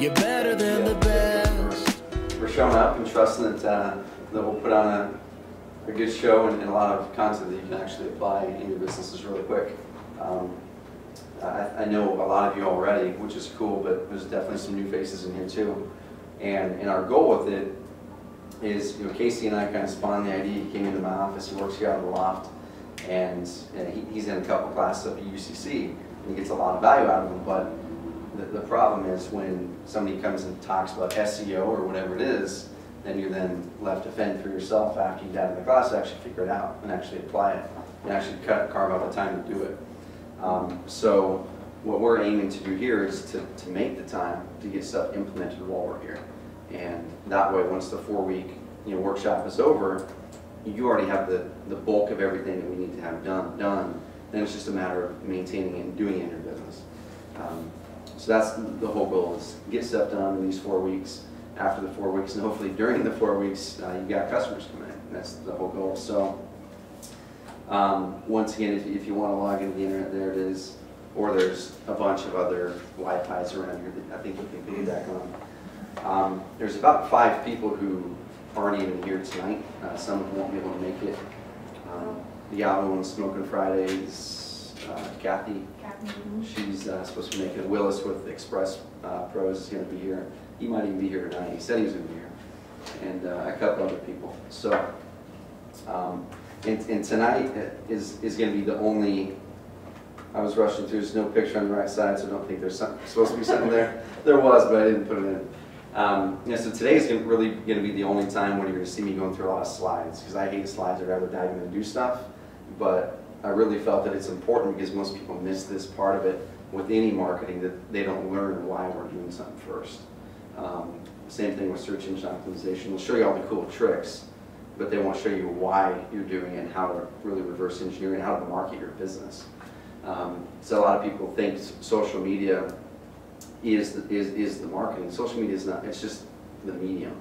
You're better than the best. For showing up and trusting that we'll put on a good show and a lot of content that you can actually apply in your businesses really quick. I know a lot of you already, which is cool, but there's definitely some new faces in here too. And our goal with it is, Casey and I kind of spawned the idea. He came into my office. He works here out of the Loft, and he's in a couple classes up at UCC, and he gets a lot of value out of them. But the problem is when somebody comes and talks about SEO or whatever it is, then you're then left to fend for yourself after you've had in the class to actually figure it out and actually apply it and actually carve out the time to do it. So what we're aiming to do here is to make the time to get stuff implemented while we're here. And that way, once the 4-week workshop is over, you already have the bulk of everything that we need to have done. Then it's just a matter of maintaining it and doing it in your business. So that's the whole goal, is get stuff done in these 4 weeks, after the 4 weeks, and hopefully during the 4 weeks, you've got customers coming in. That's the whole goal. So once again, if you want to log into the internet, there it is. Or there's a bunch of other Wi-Fi's around here that I think you can piggyback on. There's about 5 people who aren't even here tonight. Some of them won't be able to make it. The other one, Smoking Fridays, Kathy. She's supposed to be making it. Willis with Express Pros is going to be here. He might even be here tonight. He said he was going to be here. And a couple other people. So, and tonight is going to be the only. I was rushing through. There's no picture on the right side, so I don't think there's supposed to be something there. There was, but I didn't put it in. So today is really going to be the only time when you're going to see me going through a lot of slides, because I hate slides. I'd rather dive in and do stuff. But I really felt that it's important, because most people miss this part of it with any marketing, that they don't learn why we're doing something first. Same thing with search engine optimization. We'll show you all the cool tricks, but they won't show you why you're doing it and how to really reverse engineer and how to market your business. So a lot of people think social media is the marketing. Social media is not. It's just the medium.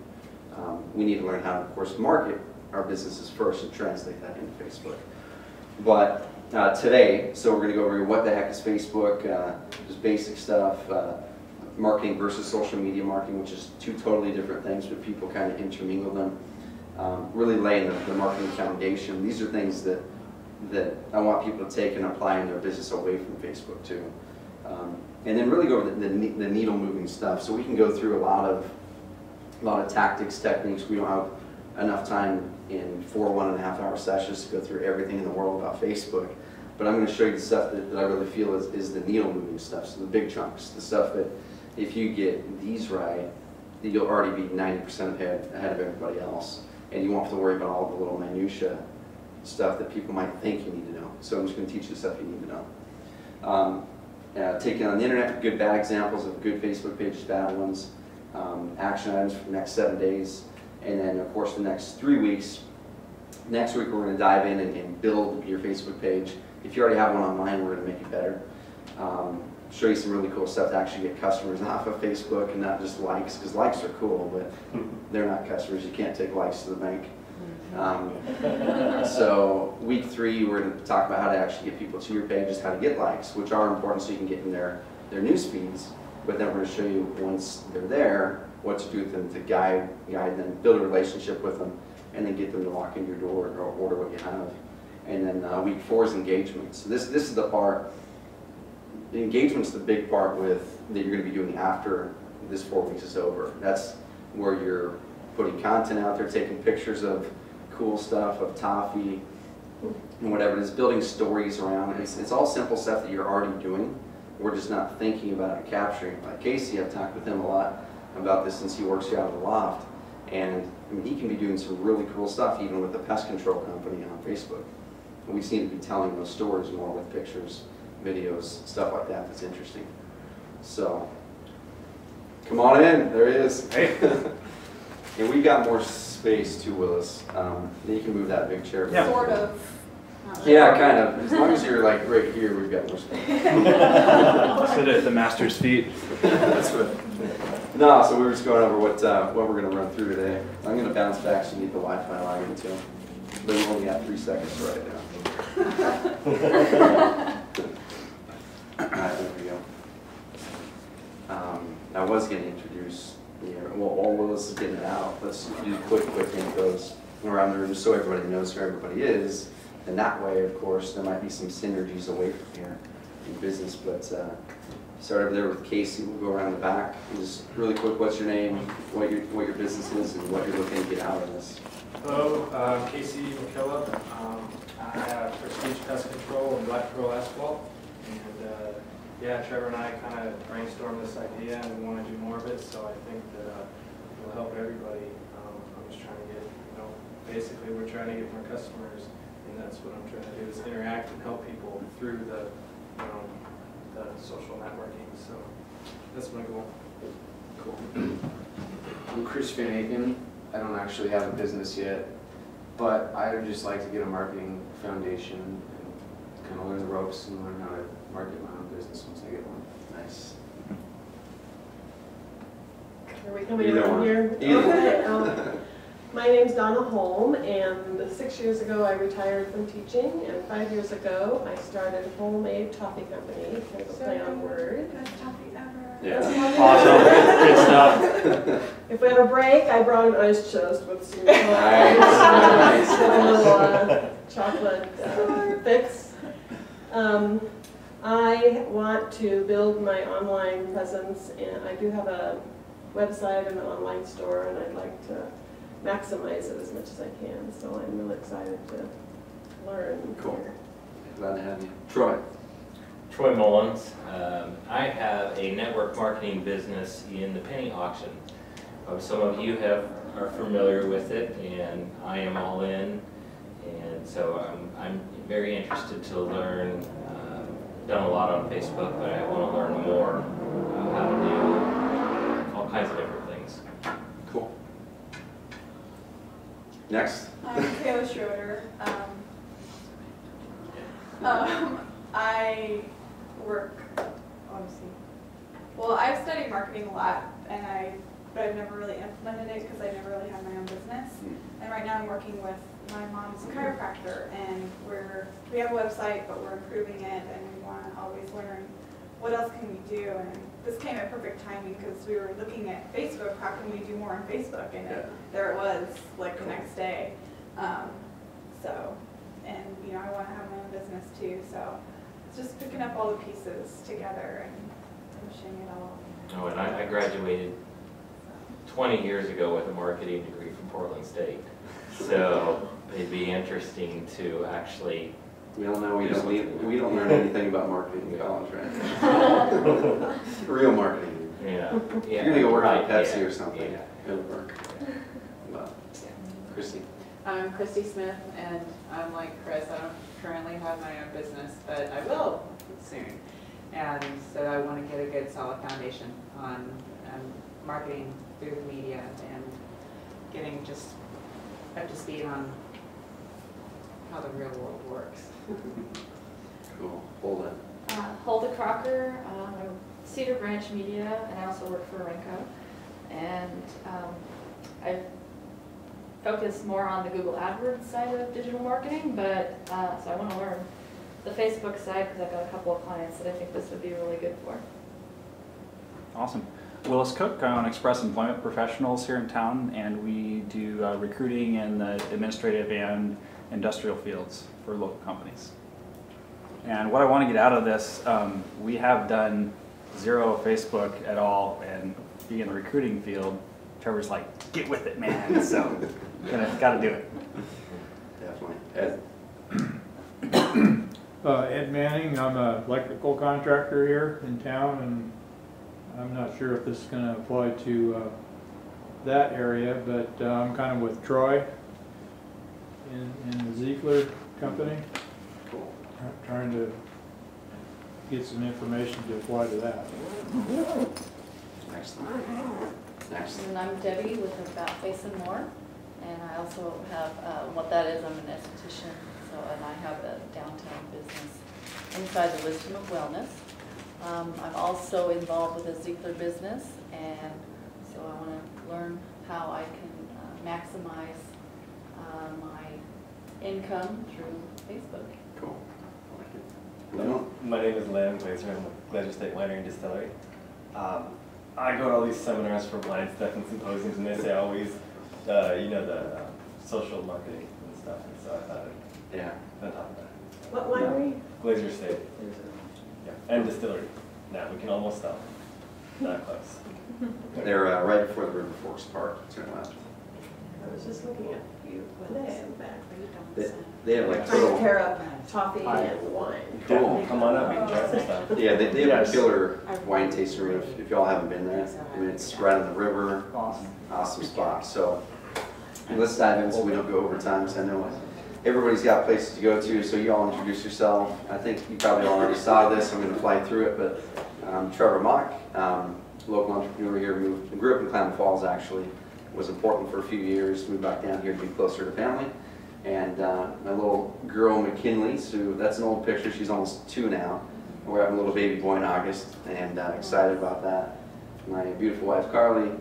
We need to learn how to, of course, market our businesses first and translate that into Facebook. But today, so we're going to go over what the heck is Facebook, just basic stuff, marketing versus social media marketing, which is 2 totally different things, but people kind of intermingle them. Really laying the marketing foundation. These are things that I want people to take and apply in their business away from Facebook too. And then really go over the needle moving stuff. So we can go through a lot of tactics, techniques. We don't have enough time in 4 1.5-hour sessions to go through everything in the world about Facebook. But I'm going to show you the stuff that I really feel is the needle moving stuff. So the big chunks, the stuff that if you get these right, you'll already be 90% ahead of everybody else. And you won't have to worry about all the little minutia stuff that people might think you need to know. So I'm just going to teach you the stuff you need to know. Taking on the internet, good bad examples of good Facebook pages, bad ones, action items for the next 7 days, and then of course the next 3 weeks. Next week we're going to dive in and build your Facebook page. If you already have one online, we're going to make it better. Show you some really cool stuff to actually get customers off of Facebook and not just likes, because likes are cool, but they're not customers. You can't take likes to the bank. So week 3, we're going to talk about how to actually get people to your pages, how to get likes, which are important so you can get in their news feeds. But then we're going to show you, once they're there, what to do with them to guide them, build a relationship with them, and then get them to walk in your door or order what you have. And then week 4 is engagement. So this is the part. The engagement's the big part that you're going to be doing after this 4 weeks is over. That's where you're putting content out there, taking pictures of cool stuff, of toffee, and whatever it is, building stories around it. It's all simple stuff that you're already doing. We're just not thinking about it and capturing it. Like Casey, I've talked with him a lot about this since he works here out of the Loft. And I mean, he can be doing some really cool stuff even with the pest control company on Facebook. And we seem to be telling those stories more with pictures, videos, stuff like that that's interesting. So, come on in, there he is. Hey. And we've got more space too, Willis. You can move that big chair. Yeah. Sort of. Yeah, kind of. As long as you're like right here, we've got more space. Sit at the master's feet. That's right. No, so we were just going over what we're going to run through today. I'm going to bounce back so you need the Wi-Fi login too. But you only have 3 seconds to write it down. Alright, there we go. I was going to introduce introduce, while Willis is getting it out, let's do quick intros around the room so everybody knows who everybody is. And that way, of course, there might be some synergies away from here in business. But start over there with Casey. We'll go around the back. Just really quick, what's your name, what your business is, and what you're looking to get out of this. Hello, Casey McKillop. I have Prestige Pest Control and Black Pearl Asphalt. And yeah, Trevor and I kind of brainstormed this idea and we want to do more of it. So I think that it will help everybody. I'm just trying to get, basically we're trying to get more customers. And that's what I'm trying to do, is interact and help people through the social networking. So that's my goal. Cool. I'm Chris Van Aken. I don't actually have a business yet, but I would just like to get a marketing foundation and kind of learn the ropes and learn how to market my own business once I get one. Nice. Are we coming Either around one. here? Either. Okay. My name's Donna Holm, and 6 years ago I retired from teaching, and 5 years ago I started a homemade toffee company, kind of a play on words. Best toffee ever. Yeah. Awesome. Good stuff. If we have a break, I brought an iced toast with some Nice. a little chocolate fix. I want to build my online presence, and I do have a website and an online store, and I'd like to maximize it as much as I can. So I'm really excited to learn. Cool. Glad to have you. Troy. Troy Mullins. I have a network marketing business in the penny auction. Some of you are familiar with it, and I am all in. And so I'm very interested to learn. Done a lot on Facebook, but I want to learn more how to do all kinds of different things. Cool. Next. I'm Kayla Schroeder. I work, obviously. Well, I've studied marketing a lot, but I've never really implemented it because I never really had my own business. And right now I'm working with my mom's chiropractor, and we have a website, but we're improving it, and we want to always learn what else can we do. And this came at perfect timing because we were looking at Facebook. How can we do more on Facebook? And there it was, like the next day. And I want to have my own business too. So it's just picking up all the pieces together and finishing it all. Oh, and I graduated 20 years ago with a marketing degree from Portland State. So it'd be interesting to actually. We all know we don't learn anything about marketing in college, right? Real marketing. Yeah. You're gonna go work right, for Pepsi yeah, or something. Yeah. It'll work. Well, Christy. I'm Christy Smith, and I'm like Chris. I don't currently have my own business, but I will soon. And so I want to get a good solid foundation on marketing through the media and getting just up to speed on how the real world works. Cool. Hold it. Hulda Crocker, I'm Cedar Branch Media, and I also work for Renko. And I've focused more on the Google AdWords side of digital marketing, but so I want to learn the Facebook side because I've got a couple of clients that I think this would be really good for. Awesome. Willis Cook, I own Express Employment Professionals here in town, and we do recruiting in the administrative and industrial fields for local companies. And what I want to get out of this, we have done zero Facebook at all, and being in the recruiting field, Trevor's like, get with it, man. So, got to do it. Definitely. Ed. Ed Manning, I'm an electrical contractor here in town, and I'm not sure if this is going to apply to that area, but I'm kind of with Troy in the Ziegler company. Cool. Trying to get some information to apply to that. Excellent. Next. And I'm Debbie with About Face and More, and I also have what that is. I'm an esthetician, and I have a downtown business inside the Wisdom of Wellness. I'm also involved with a Ziegler business, and so I want to learn how I can maximize my income through Facebook. Cool. No. My name is Len Glazer. I'm with Glazer State Winery and Distillery. I go to all these seminars for blind stuff and symposiums, and they say always, the social marketing and stuff. And so I thought I'd talk about it. What winery? Glacier State. Yeah, and distillery. Now we can almost stop. Not close. They're right before the River Forks Park. Turn left. I was just looking at you today in the back. They have like Trying to total. pair up toffee and wine. Cool. Come on up and try some stuff. Yeah, they have Yes. a killer wine tasting room if y'all haven't been there. I mean, it's right on the river. Awesome. Awesome spot. So let's dive in so we don't go over time, because I know everybody's got places to go to. So you all introduce yourself. I think you probably already saw this. I'm going to fly through it, but Trevor Mock, local entrepreneur here, grew up in Klamath Falls actually. Was in Portland for a few years, moved back down here to be closer to family. And my little girl, McKinley, so that's an old picture, she's almost 2 now. We're having a little baby boy in August, and excited about that. My beautiful wife, Carly,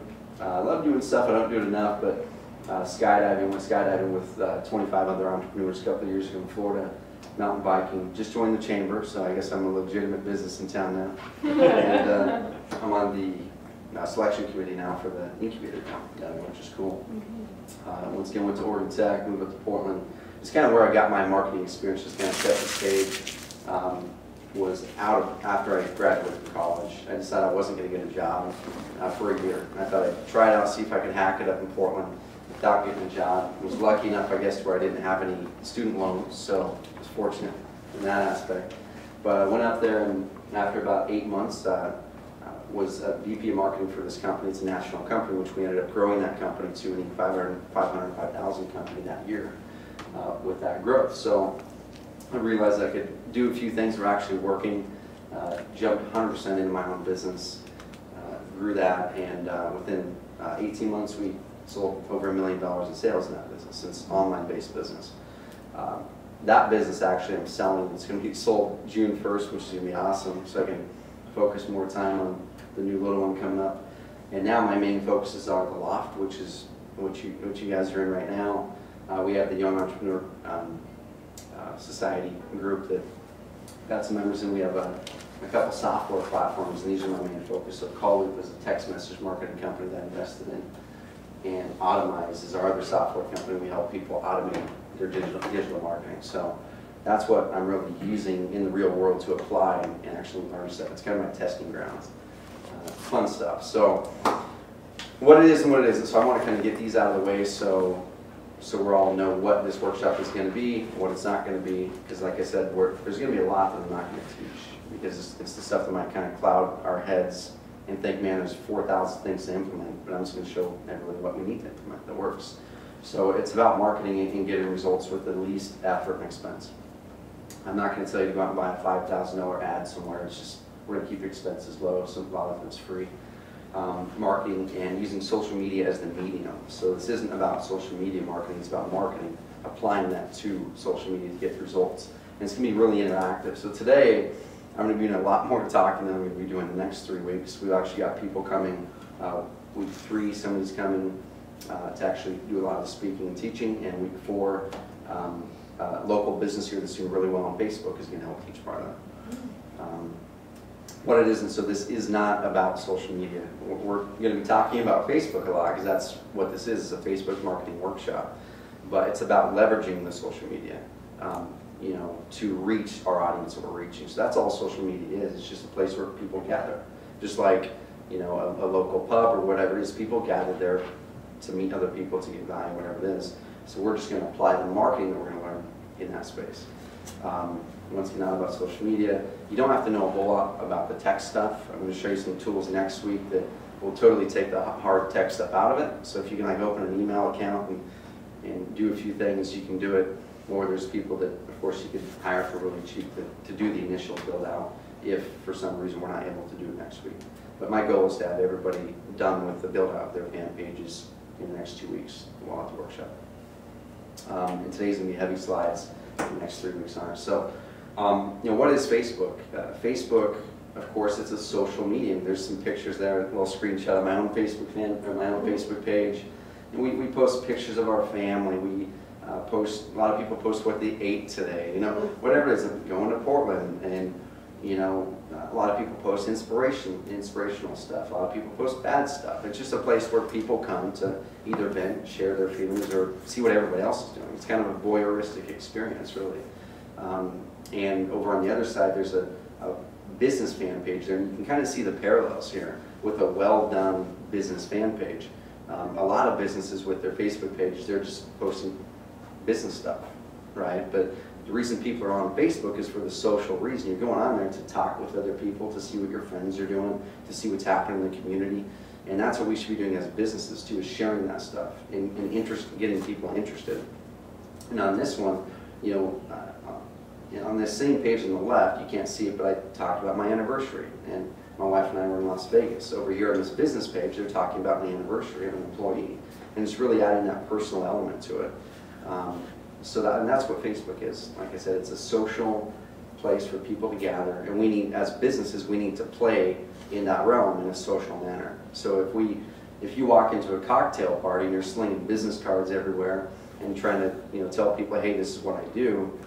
I love doing stuff, I don't do it enough, but skydiving, went skydiving with 25 other entrepreneurs a couple of years ago in Florida. Mountain biking, just joined the chamber, so I guess I'm a legitimate business in town now. And I'm on the selection committee now for the incubator down there, which is cool. Once again, went to Oregon Tech, moved up to Portland. It's kind of where I got my marketing experience, just kind of set the stage. Was after I graduated from college. I decided I wasn't going to get a job for a year. I thought I'd try it out, see if I could hack it up in Portland without getting a job. Was lucky enough, I guess, where I didn't have any student loans, so I was fortunate in that aspect. But I went out there, and after about 8 months, was a VP of marketing for this company. It's a national company, which we ended up growing that company to an 505,000 company that year with that growth. So I realized I could do a few things that were actually working, jumped 100% into my own business, grew that, and within 18 months we sold over $1 million in sales in that business. It's an online-based business. That business actually I'm selling, it's going to be sold June 1st, which is going to be awesome, so I can focus more time on the new little one coming up. And now my main focuses are the Loft, which is what you guys are in right now. We have the Young Entrepreneur Society group that got some members in. We have a couple software platforms, and these are my main focus. So CallLoop is a text message marketing company that I invested in, and Automize is our other software company. We help people automate their digital marketing. So that's what I'm really using in the real world to apply and actually learn stuff. It's kind of my testing grounds. Fun stuff. So what it is and what it isn't. So I want to kind of get these out of the way so we all know what this workshop is going to be, what it's not going to be. Because like I said, there's going to be a lot that I'm not going to teach, because it's the stuff that might kind of cloud our heads and think, man, there's 4,000 things to implement, but I'm just going to show everybody what we need to implement that works. So it's about marketing and getting results with the least effort and expense. I'm not going to tell you to go out and buy a $5,000 ad somewhere. It's just, we're going to keep your expenses low, so a lot of it's free. Marketing and using social media as the medium. So this isn't about social media marketing, it's about marketing, applying that to social media to get results. And it's going to be really interactive. So today, I'm going to be doing a lot more talking than I'm going to be doing the next 3 weeks. We've actually got people coming, week 3, somebody's coming to actually do a lot of the speaking and teaching, and week 4, local business here that's doing really well on Facebook is going to help teach part of that. What it is, and so this is not about social media. We're going to be talking about Facebook a lot because that's what this is. It's a Facebook marketing workshop, but it's about leveraging the social media, to reach our audience that we're reaching. So that's all social media is. It's just a place where people gather, just like a local pub or whatever it is. People gather there to meet other people, to get value, whatever it is. So we're just going to apply the marketing that we're going to learn in that space. Once again, not about social media. You don't have to know a whole lot about the tech stuff. I'm going to show you some tools next week that will totally take the hard tech stuff out of it. So if you can open an email account and do a few things, you can do it. Or there's people that, of course, you could hire for really cheap to do the initial build out if for some reason we're not able to do it next week. But my goal is to have everybody done with the build out of their fan pages in the next 2 weeks while at the workshop. And today's going to be heavy slides for the next 3 weeks on it. So, what is Facebook? Facebook, of course, it's a social medium. There's some pictures there, a little screenshot of my own Facebook page. And we post pictures of our family. We a lot of people post what they ate today. Whatever it is. I'm going to Portland, and You know, a lot of people post inspirational stuff. A lot of people post bad stuff. It's just a place where people come to either vent, share their feelings, or see what everybody else is doing. It's kind of a voyeuristic experience, really. And over on the other side, there's a business fan page there, and you can kind of see the parallels here with a well-done business fan page. A lot of businesses with their Facebook pages, they're just posting business stuff, right? But the reason people are on Facebook is for the social reason. You're going on there to talk with other people, to see what your friends are doing, to see what's happening in the community. And that's what we should be doing as businesses too, is sharing that stuff and getting people interested. And on this one, you know, on this same page on the left, you can't see it, but I talked about my anniversary. And my wife and I were in Las Vegas. Over here on this business page, they're talking about the anniversary of an employee. And it's really adding that personal element to it. And that's what Facebook is. Like I said, it's a social place for people to gather, and we need, as businesses, we need to play in that realm in a social manner. So if you walk into a cocktail party and you're slinging business cards everywhere and trying to, you know, tell people, hey, this is what I do,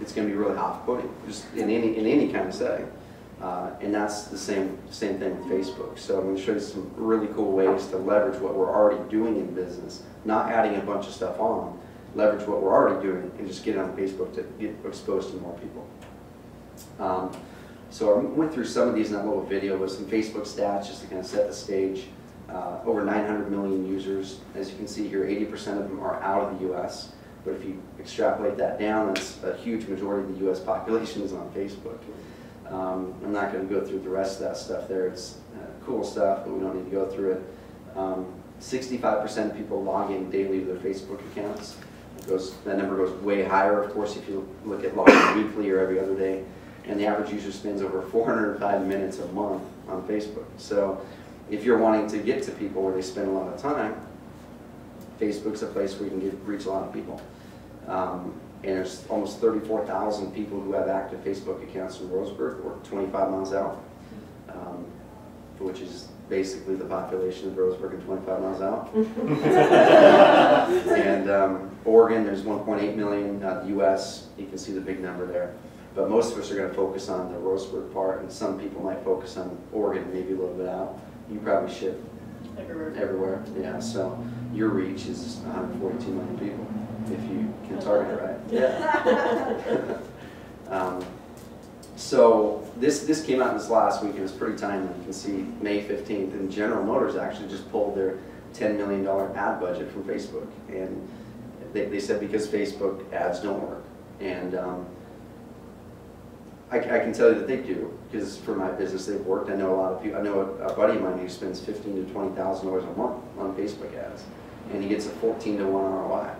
it's going to be really off-putting, just in any kind of setting. And that's the same thing with Facebook. So I'm going to show you some really cool ways to leverage what we're already doing in business, not adding a bunch of stuff on. Leverage what we're already doing and just get it on Facebook to get exposed to more people. So I went through some of these in that little video with some Facebook stats just to kind of set the stage. Over 900 million users. As you can see here, 80% of them are out of the US. But if you extrapolate that down, that's a huge majority of the US population is on Facebook. I'm not going to go through the rest of that stuff there. It's cool stuff, but we don't need to go through it. 65% of people log in daily to their Facebook accounts. That number goes way higher, of course, if you look at logging weekly or every other day. And the average user spends over 405 minutes a month on Facebook. So if you're wanting to get to people where they spend a lot of time, Facebook's a place where you can reach a lot of people. And there's almost 34,000 people who have active Facebook accounts in Roseburg, or 25 miles out, which is basically the population of Roseburg and 25 miles out. And Oregon, there's 1.8 million. The US, you can see the big number there. But most of us are going to focus on the Roseburg part, and some people might focus on Oregon, maybe a little bit out. You probably ship everywhere. Yeah, so your reach is 142 million people, if you can target it right. Yeah. So this came out this last week, and it's pretty timely. You can see May 15th, and General Motors actually just pulled their $10 million ad budget from Facebook. And they said because Facebook ads don't work. And I can tell you that they do, because for my business they've worked. I know a lot of people. I know a buddy of mine who spends $15,000 to $20,000 a month on Facebook ads, and he gets a 14 to 1 ROI.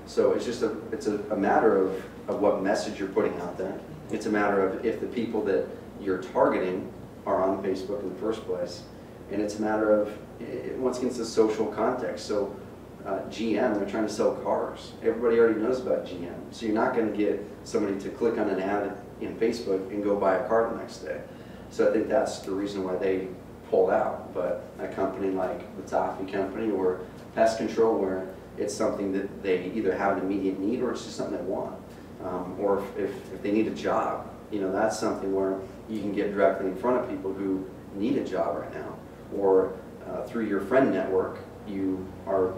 So it's just a matter of what message you're putting out there. It's a matter of if the people that you're targeting are on Facebook in the first place, and it's a matter of, once again, it's a social context. So GM, they're trying to sell cars. Everybody already knows about GM, so you're not going to get somebody to click on an ad in Facebook and go buy a car the next day. So I think that's the reason why they pulled out. But a company like the Toffee Company or Pest Control, where it's something that they either have an immediate need or it's just something they want. Or if they need a job, you know, that's something where you can get directly in front of people who need a job right now. Or through your friend network, you are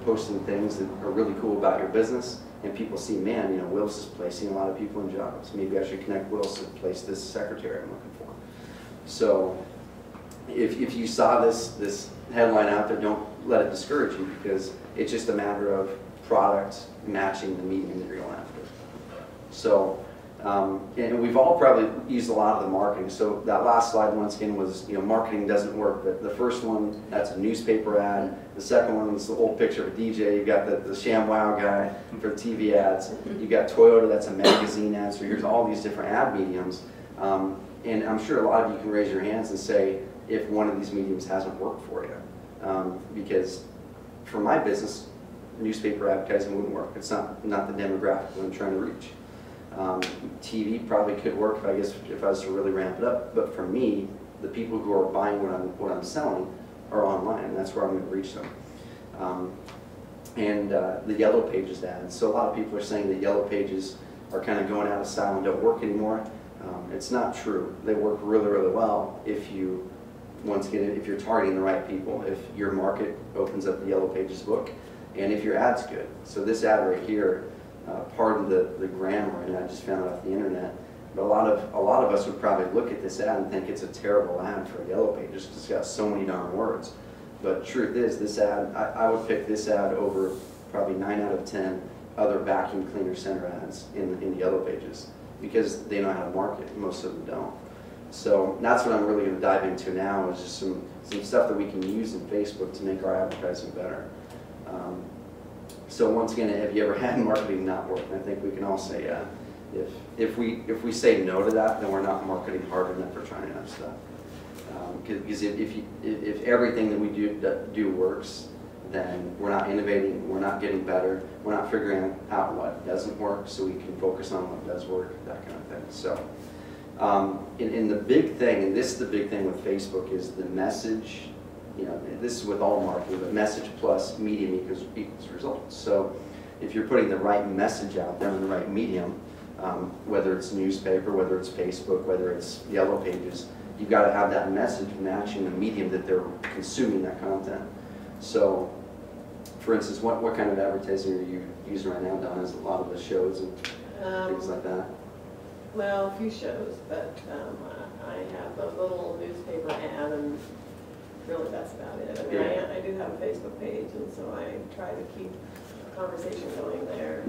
posting things that are really cool about your business, and people see, man, you know, Willis is placing a lot of people in jobs. Maybe I should connect Willis and place this secretary I'm looking for. So if you saw this headline out there, don't let it discourage you, because it's just a matter of product matching the medium that you're going after. So, and we've all probably used a lot of the marketing. So that last slide, once again, was, marketing doesn't work. But the first one, that's a newspaper ad. The second one is the old picture of a DJ. You've got the ShamWow guy for TV ads. You've got Toyota, that's a magazine ad. So here's all these different ad mediums. And I'm sure a lot of you can raise your hands and say if one of these mediums hasn't worked for you. Because for my business, newspaper advertising wouldn't work. It's not the demographic that I'm trying to reach. TV probably could work if I was to really ramp it up. But for me, the people who are buying what I'm selling are online, and that's where I'm going to reach them. And the Yellow Pages ads. So a lot of people are saying that Yellow Pages are kind of going out of style and don't work anymore. It's not true. They work really, really well if you, once again, if you're targeting the right people, if your market opens up the Yellow Pages book, and if your ad's good. So this ad right here, pardon the grammar, and I just found it off the internet, but a lot of us would probably look at this ad and think it's a terrible ad for Yellow Pages because it's got so many darn words. But truth is, this ad, I would pick this ad over probably 9 out of 10 other vacuum cleaner center ads in the Yellow Pages, because they know how to market. Most of them don't. So that's what I'm really going to dive into now, is just some stuff that we can use in Facebook to make our advertising better. So once again, have you ever had marketing not work? And I think we can all say, yeah. If we say no to that, then we're not marketing hard enough or trying enough stuff. Because if everything that we do works, then we're not innovating, we're not getting better, we're not figuring out what doesn't work, so we can focus on what does work, that kind of thing. So, in the big thing, and this is the big thing with Facebook, is the message. You know, this is with all marketing, but message plus medium equals results. So, if you're putting the right message out there in the right medium, whether it's newspaper, whether it's Facebook, whether it's Yellow Pages, you've got to have that message matching the medium that they're consuming that content. So, for instance, what kind of advertising are you using right now, Donna? Is a lot of the shows and things like that? Well, a few shows, but I have a little newspaper ad, and really that's about it. I mean, I do have a Facebook page, and so I try to keep a conversation going there.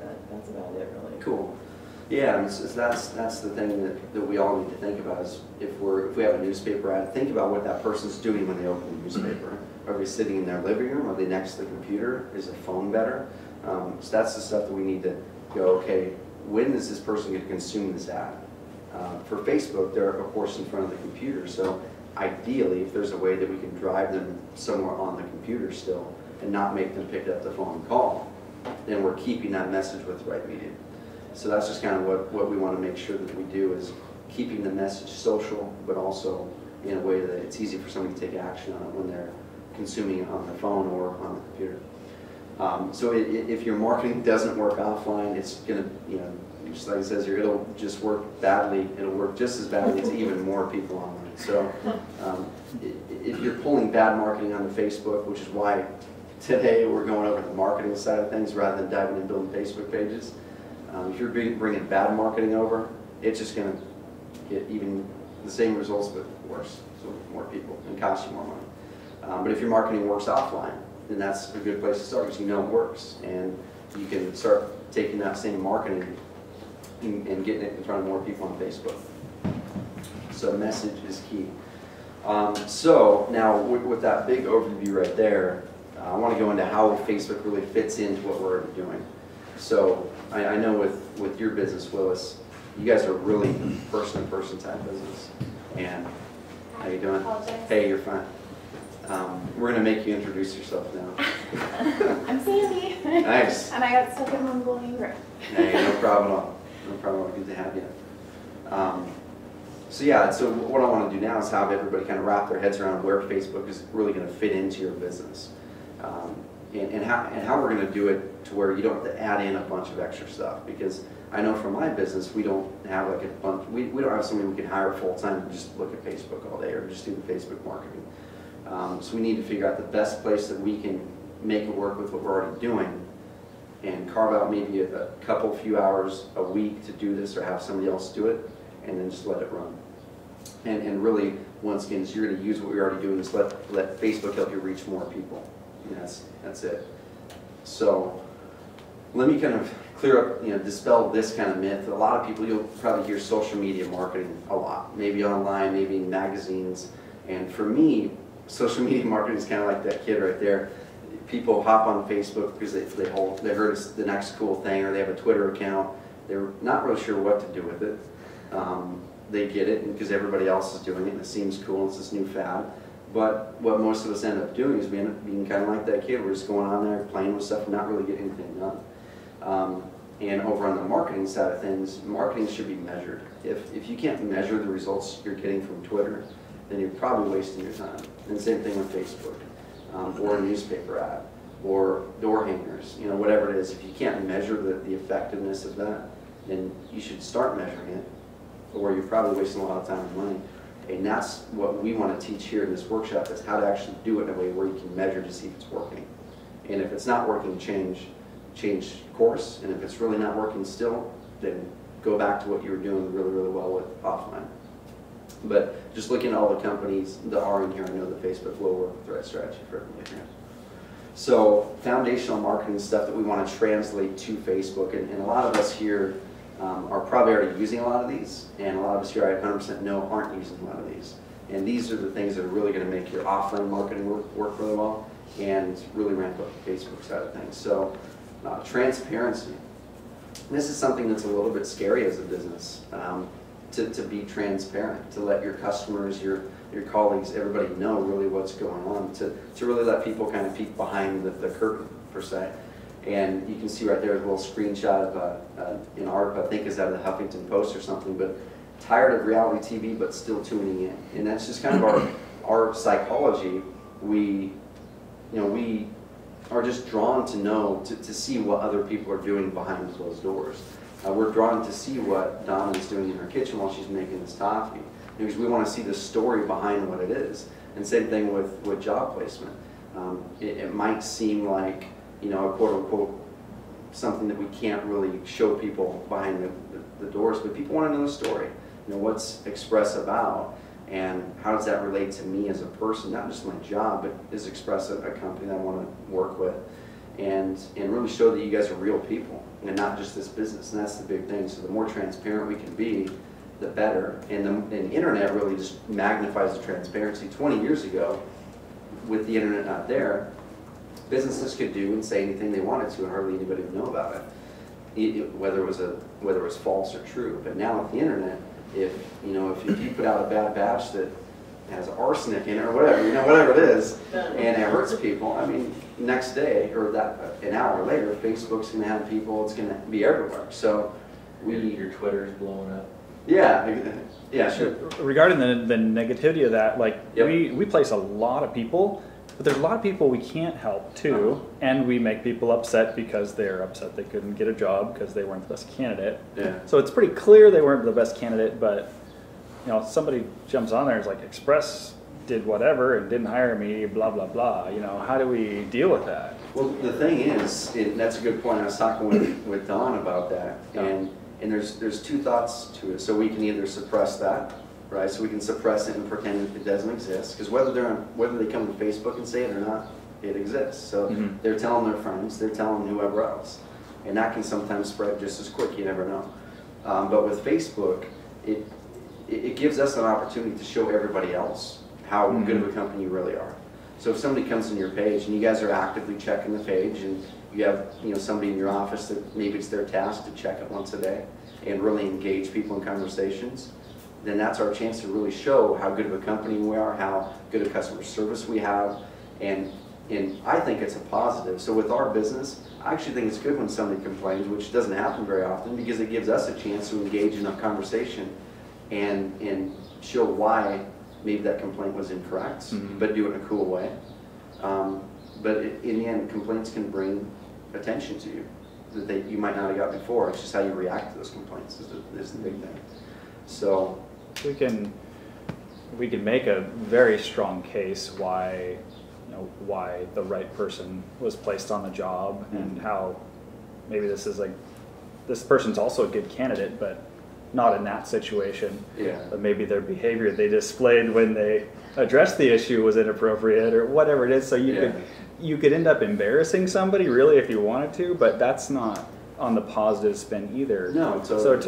But that's about it, really. Cool. Yeah, and that's the thing that we all need to think about, is if we have a newspaper ad, think about what that person's doing when they open the newspaper. Are they sitting in their living room? Are they next to the computer? Is a phone better? So that's the stuff that we need to go, okay, when is this person going to consume this ad? For Facebook, they're of course in front of the computer, so ideally, if there's a way that we can drive them somewhere on the computer still and not make them pick up the phone and call, then we're keeping that message with the right medium. So that's just kind of what we want to make sure that we do, is keeping the message social, but also in a way that it's easy for somebody to take action on it when they're consuming it on the phone or on the computer. So if your marketing doesn't work offline, it's going to, just like it says here, it'll just work badly. It'll work just as badly to even more people online. So if you're pulling bad marketing onto Facebook, which is why today we're going over the marketing side of things rather than diving into building Facebook pages. If you're bringing bad marketing over, it's just going to get even the same results but worse, so more people, and cost you more money. But if your marketing works offline, then that's a good place to start, because you know it works, and you can start taking that same marketing and getting it in front of more people on Facebook. So message is key. So now with that big overview right there, I want to go into how Facebook really fits into what we're doing. So I know with your business, Willis, you guys are really person-to-person type business. And how you doing? Hey, you're fine. We're going to make you introduce yourself now. I'm Sandy. Nice. And I got stuck in one Bowling Green. Hey, no problem at all. No problem at all. Good to have you. So yeah, so what I want to do now is have everybody kind of wrap their heads around where Facebook is really going to fit into your business. And how we're going to do it to where you don't have to add in a bunch of extra stuff. Because I know for my business, we don't have like a bunch, we don't have somebody we can hire full-time to just look at Facebook all day or just do the Facebook marketing. So we need to figure out the best place that we can make it work with what we're already doing, and carve out maybe a few hours a week to do this, or have somebody else do it, and then just let it run. And really, once again, so you're going to use what we already do, and just let Facebook help you reach more people. And that's it. So let me kind of clear up, dispel this kind of myth. A lot of people, you'll probably hear social media marketing a lot, maybe online, maybe in magazines. And for me, social media marketing is kind of like that kid right there. People hop on Facebook because they heard it's the next cool thing, or they have a Twitter account. They're not really sure what to do with it. They get it because everybody else is doing it, and it seems cool, it's this new fad. But what most of us end up doing is we end up being kind of like that kid. We're just going on there, playing with stuff, and not really getting anything done. And over on the marketing side of things, marketing should be measured. If you can't measure the results you're getting from Twitter, then you're probably wasting your time. And same thing with Facebook, or a newspaper ad, or door hangers, whatever it is. If you can't measure the effectiveness of that, then you should start measuring it or you're probably wasting a lot of time and money. And that's what we want to teach here in this workshop, is how to actually do it in a way where you can measure to see if it's working. And if it's not working, change course. And if it's really not working still, then go back to what you were doing really, really well with offline. But just looking at all the companies that are in here, I know that Facebook will work with the right strategy for everybody here. So foundational marketing stuff that we want to translate to Facebook, and a lot of us here are probably already using a lot of these, and a lot of us here I 100% know aren't using a lot of these. And these are the things that are really going to make your offline marketing work really well and really ramp up the Facebook side of things. So transparency. This is something that's a little bit scary as a business, to be transparent, to let your customers, your colleagues, everybody know really what's going on, to really let people kind of peek behind the curtain, per se. And you can see right there a little screenshot of an article, I think is out of the Huffington Post or something, but tired of reality TV but still tuning in. And that's just kind of our psychology. We are just drawn to know, to see what other people are doing behind closed doors. We're drawn to see what Donna's doing in her kitchen while she's making this coffee, because we want to see the story behind what it is. And same thing with job placement. It might seem like, you know, a quote-unquote something that we can't really show people behind the doors, but people want to know the story. You know, what's Express about, and how does that relate to me as a person, not just my job, but is Express a company that I want to work with, and really show that you guys are real people and not just this business. And that's the big thing. So the more transparent we can be, the better. And the internet really just magnifies the transparency. 20 years ago, with the internet not there, businesses could do and say anything they wanted to, and hardly anybody would know about it, whether it was false or true. But now with the internet, if you put out a bad batch that has arsenic in it or whatever, whatever it is, and it hurts people, I mean, next day or an hour later, Facebook's going to have people, it's going to be everywhere. So your Twitter's blowing up. Yeah, sure. Regarding the negativity of that, like, yep. we place a lot of people, but there's a lot of people we can't help too, and we make people upset because they're upset they couldn't get a job because they weren't the best candidate. Yeah. So it's pretty clear they weren't the best candidate, but somebody jumps on there and is like, Express did whatever and didn't hire me, blah blah blah. How do we deal with that? Well, the thing is, that's a good point. I was talking with Don about that, and there's two thoughts to it. So we can either suppress that, right? So we can suppress it and pretend it doesn't exist, because whether they come to Facebook and say it or not, it exists. So they're telling their friends, they're telling whoever else, and that can sometimes spread just as quick. You never know. But with Facebook, it gives us an opportunity to show everybody else how good of a company you really are. So if somebody comes on your page and you guys are actively checking the page, and you have somebody in your office that maybe it's their task to check it once a day and really engage people in conversations, then that's our chance to really show how good of a company we are, how good of customer service we have, and I think it's a positive. So with our business, I actually think it's good when somebody complains, which doesn't happen very often, because it gives us a chance to engage in a conversation and show why maybe that complaint was incorrect, but do it in a cool way. But in the end, complaints can bring attention to you that you might not have got before. It's just how you react to those complaints is the big thing. So we can make a very strong case why the right person was placed on the job, and how maybe this person's also a good candidate, but not in that situation. Yeah. But maybe their behavior they displayed when they addressed the issue was inappropriate, or whatever it is. So you could end up embarrassing somebody really if you wanted to, but that's not on the positive spin either. No, totally.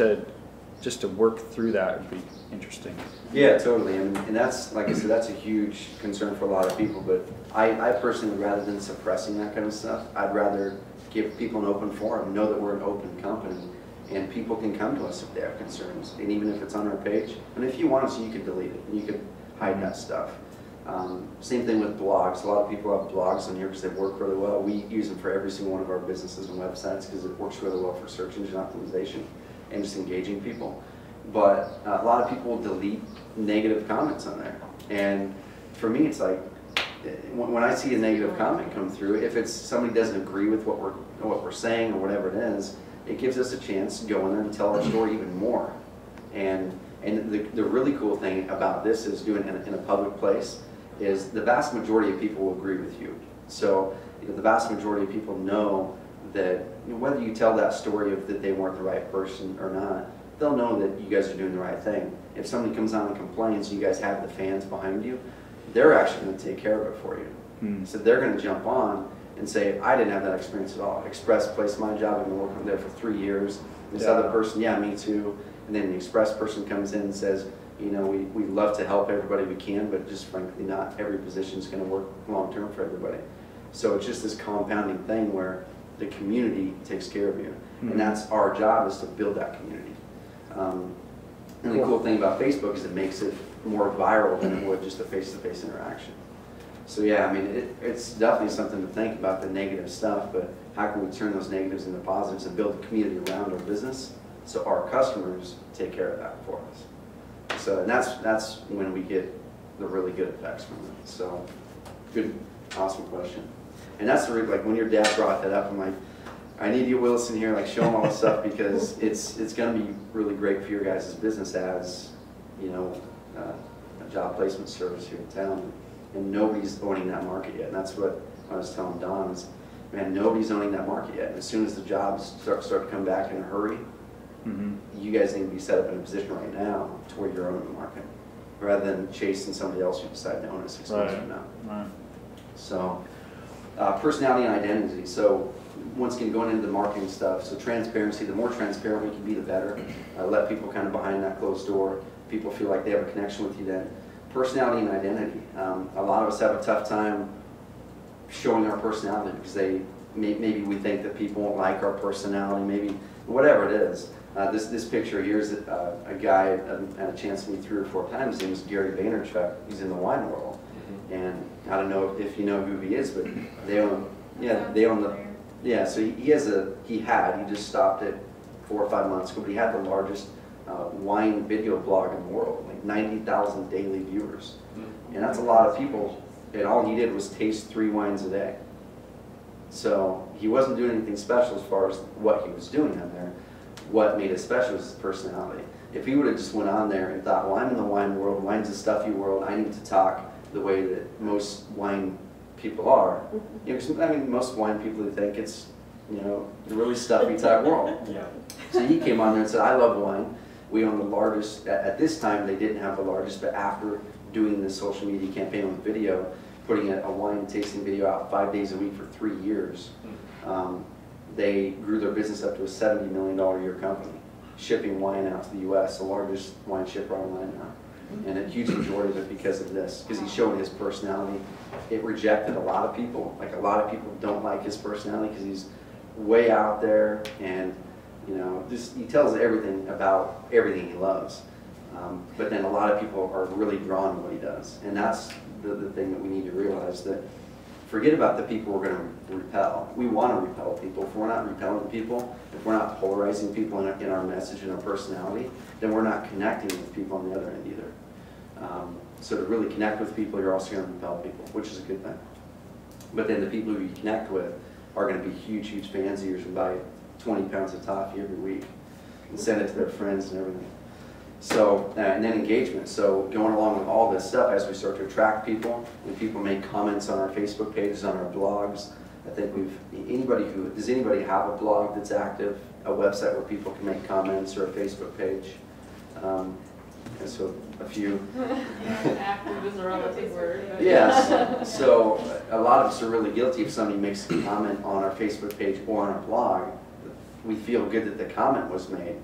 So to work through that would be interesting. Yeah, totally. And that's, like I said, that's a huge concern for a lot of people. But I personally, rather than suppressing that kind of stuff, I'd rather give people an open forum, know that we're an open company, and people can come to us if they have concerns. And even if it's on our page, and if you wanted to, you could delete it, and you could hide that stuff. Same thing with blogs. A lot of people have blogs on here because they work really well. We use them for every single one of our businesses and websites because it works really well for search engine optimization and just engaging people. But a lot of people delete negative comments on there. And for me, it's like, when I see a negative comment come through, if it's somebody doesn't agree with what we're saying or whatever it is, it gives us a chance to go in there and tell our story even more. And the really cool thing about this is doing it in a public place is the vast majority of people will agree with you. So the vast majority of people know that whether you tell that story of that they weren't the right person or not, they'll know that you guys are doing the right thing. If somebody comes on and complains, you guys have the fans behind you, they're actually going to take care of it for you. So they're going to jump on and say, I didn't have that experience at all. Express placed my job, I've been working there for 3 years. This other person, yeah, me too. And then the Express person comes in and says, we love to help everybody we can, but just frankly, not every position is going to work long term for everybody. So it's just this compounding thing where the community takes care of you. And that's our job, is to build that community. And the cool thing about Facebook is it makes it more viral than it would just a face-to-face interaction. So yeah, I mean, it's definitely something to think about, the negative stuff, but how can we turn those negatives into positives and build a community around our business so our customers take care of that for us. So, and that's when we get the really good effects from it. So, good, awesome question. And that's the like when your dad brought that up, I'm like, I need you, Willis, in here, like show them all this stuff, because it's going to be really great for your guys' business as, a job placement service here in town. And nobody's owning that market yet. And that's what I was telling Don is, man, nobody's owning that market yet. And as soon as the jobs start to come back in a hurry, you guys need to be set up in a position right now to where you're owning the market, rather than chasing somebody else who decide to own it 6 months from now. Right. So, personality and identity. So, once again, going into the marketing stuff, so transparency, the more transparent we can be, the better. Let people kind of behind that closed door. People feel like they have a connection with you then. Personality and identity. A lot of us have a tough time showing our personality because maybe we think that people won't like our personality, maybe whatever it is. This picture here is a guy I had a chance to meet 3 or 4 times. His name is Gary Vaynerchuk. He's in the wine world, and I don't know if you know who he is, but they own so he just stopped it 4 or 5 months ago, but he had the largest wine video blog in the world, like 90,000 daily viewers. And that's a lot of people, and all he did was taste 3 wines a day. So he wasn't doing anything special as far as what he was doing on there. What made it special was his personality. If he would have just went on there and thought, well, I'm in the wine world, wine's a stuffy world, I need to talk the way that most wine people are. Most wine people think it's, a really stuffy type world. Yeah. So he came on there and said, I love wine. We own the largest, at this time they didn't have the largest, but after doing this social media campaign with video, putting a wine tasting video out 5 days a week for 3 years, they grew their business up to a $70 million a year company, shipping wine out to the US, the largest wine shipper online now. And a huge majority of it because of this, because he showed his personality. It rejected a lot of people. Like a lot of people don't like his personality because he's way out there, and just he tells everything about everything he loves. But then a lot of people are really drawn to what he does, and that's the thing that we need to realize, that forget about the people we're going to repel. We want to repel people. If we're not repelling people, if we're not polarizing people in our message and our personality, then we're not connecting with people on the other end either. So to really connect with people, you're also going to repel people, which is a good thing. But then the people who you connect with are going to be huge, huge fans of yours and buy 20 pounds of toffee every week and send it to their friends and everything. So, and then engagement. So going along with all this stuff, as we start to attract people, and people make comments on our Facebook pages, on our blogs, I think does anybody have a blog that's active, a website where people can make comments, or a Facebook page? And so a few. Active is a relative word. Yes. So a lot of us are really guilty if somebody makes a comment on our Facebook page or on our blog. We feel good that the comment was made,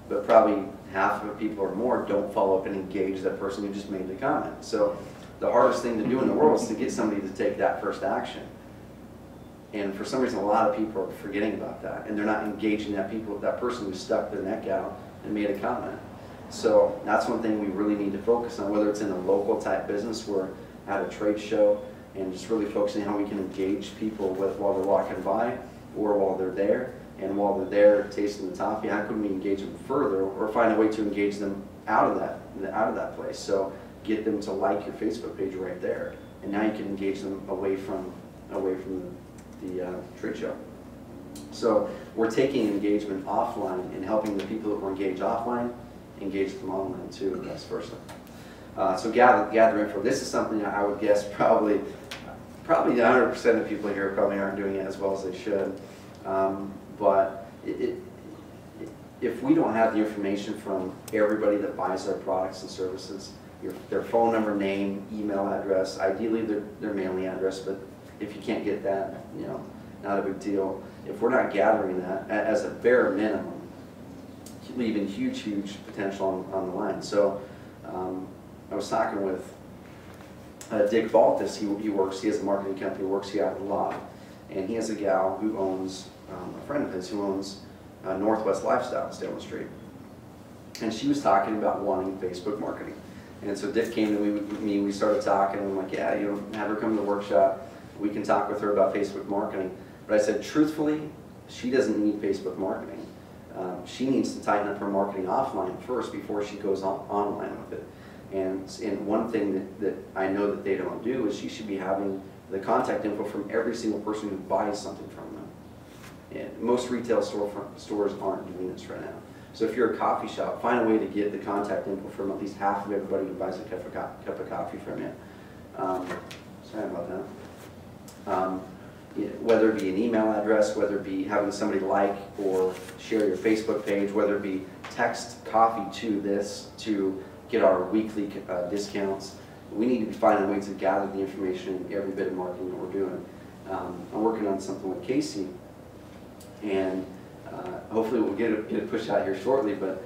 but probably half of the people or more don't follow up and engage that person who just made the comment. So the hardest thing to do in the world is to get somebody to take that first action. And for some reason, a lot of people are forgetting about that, and they're not engaging that person who stuck their neck out and made a comment. So that's one thing we really need to focus on, whether it's in a local type business, we're at a trade show, and just really focusing on how we can engage people while they're walking by, or while they're there, and while they're there tasting the toffee, how can we engage them further, or find a way to engage them out of that place. So get them to like your Facebook page right there, and now you can engage them away from the trade show. So we're taking engagement offline and helping the people that were engaged offline engage them online too, and vice versa. So gather info. This is something I would guess probably 100% of people here probably aren't doing it as well as they should. But if we don't have the information from everybody that buys our products and services, their phone number, name, email address, ideally their mailing address, but if you can't get that, you know, not a big deal. If we're not gathering that as a bare minimum, leaving huge potential on the line. So I was talking with Dick Baltus. He has a marketing company, works here out of Loft, and he has a gal who owns, a friend of his who owns Northwest Lifestyles down the street. And she was talking about wanting Facebook marketing. And so Dick came to me, we started talking, and I'm like, yeah, you know, have her come to the workshop. We can talk with her about Facebook marketing. But I said, truthfully, she doesn't need Facebook marketing. She needs to tighten up her marketing offline first before she goes online with it. And one thing that I know that they don't do is she should be having the contact info from every single person who buys something from them. And most retail stores aren't doing this right now. So if you're a coffee shop, find a way to get the contact info from at least half of everybody who buys a cup of coffee from you. Sorry about that. Whether it be an email address, whether it be having somebody like or share your Facebook page, whether it be text coffee to this to get our weekly discounts. We need to be finding ways to gather the information in every bit of marketing that we're doing. I'm working on something with Casey, and hopefully we'll get it pushed out here shortly, but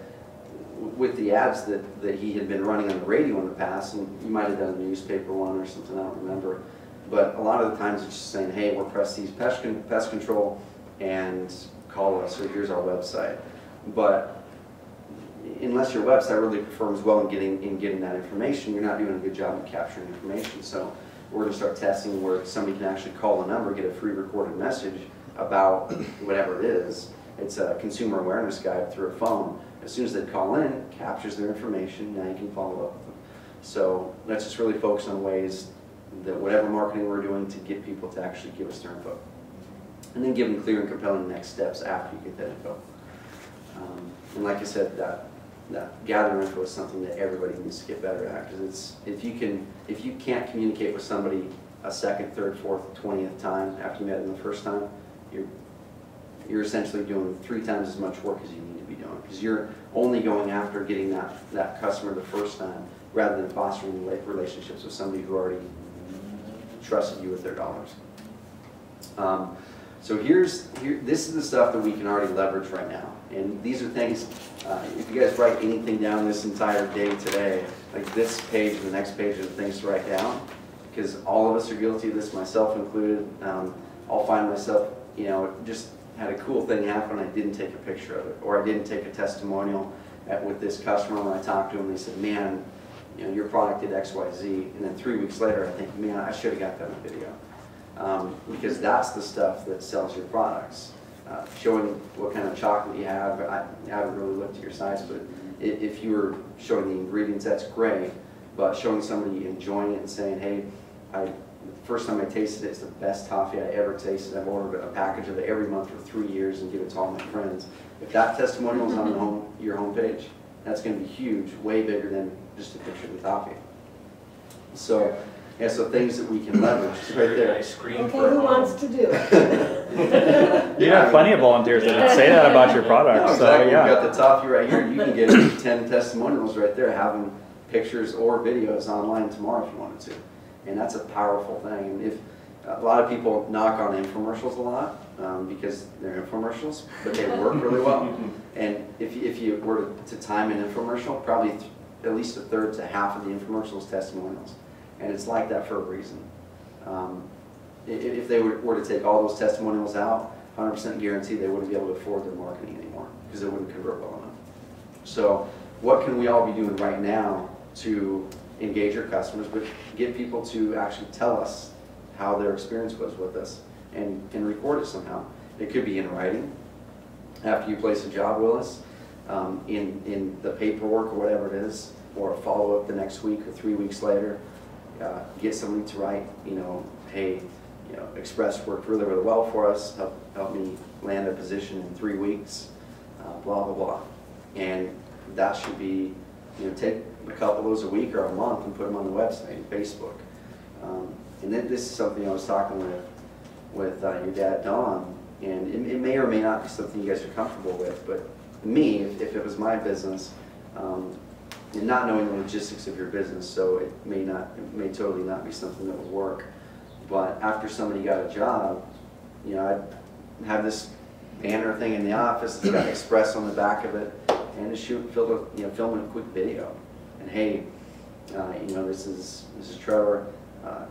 with the ads that he had been running on the radio in the past, and you might have done a newspaper one or something, I don't remember, but a lot of the times it's just saying, hey, we're Prestige Pest Control, and call us, or here's our website. But unless your website really performs well in getting that information, you're not doing a good job of capturing information. So we're going to start testing where somebody can actually call a number, get a free recorded message about whatever it is. It's a consumer awareness guide through a phone. As soon as they call in, captures their information, now you can follow up with them. So let's just really focus on ways that whatever marketing we're doing to get people to actually give us their info. And then give them clear and compelling next steps after you get that info. And like I said, that gathering info is something that everybody needs to get better at, because if you can't communicate with somebody a second, third, fourth, 20th time after you met them the first time, you're essentially doing 3 times as much work as you need to be doing, because you're only going after getting that customer the first time rather than fostering relationships with somebody who already trusted you with their dollars. So this is the stuff that we can already leverage right now. And these are things, if you guys write anything down this entire day today, like this page and the next page are the things to write down, because all of us are guilty of this, myself included. I'll find myself, you know, just had a cool thing happen, I didn't take a picture of it, or I didn't take a testimonial with this customer. When I talked to them, they said, man, you know, your product did X, Y, Z, and then 3 weeks later I think, man, I should have got that on video. Because that's the stuff that sells your products. Showing what kind of chocolate you have, I haven't really looked at your sites, but if you were showing the ingredients, that's great, but showing somebody enjoying it and saying, hey, the first time I tasted it, it's the best toffee I ever tasted. I've ordered a package of it every month for 3 years and give it to all my friends. If that testimonial is on your homepage, that's going to be huge, way bigger than just a picture of the toffee. So, yeah, so things that we can leverage right there. Okay, who wants to do it? You have plenty of volunteers that say that about your product. No, so, exactly. yeah. We've got the toffee right here. You can get 10 testimonials right there, having pictures or videos online tomorrow if you wanted to. And that's a powerful thing. And if a lot of people knock on infomercials a lot because they're infomercials, but they work really well. And if you were to time an infomercial, probably at least a third to half of the infomercial is testimonials. And it's like that for a reason. If they were to take all those testimonials out, 100% guarantee they wouldn't be able to afford their marketing anymore because it wouldn't convert well enough. So what can we all be doing right now to engage our customers, but get people to actually tell us how their experience was with us and record it somehow? It could be in writing after you place a job with us, in the paperwork or whatever it is, or a follow-up the next week or 3 weeks later. Get somebody to write, you know, hey, you know, Express worked really, really well for us, help me land a position in 3 weeks, blah, blah, blah. And that should be, take a couple of those a week or a month and put them on the website and Facebook. And then this is something I was talking with your dad, Don, and it may or may not be something you guys are comfortable with, but me, if it was my business, and not knowing the logistics of your business, so it may totally not be something that would work. But after somebody got a job, I'd have this banner thing in the office. It's got Express on the back of it, and to film a quick video. And hey, this is Trevor.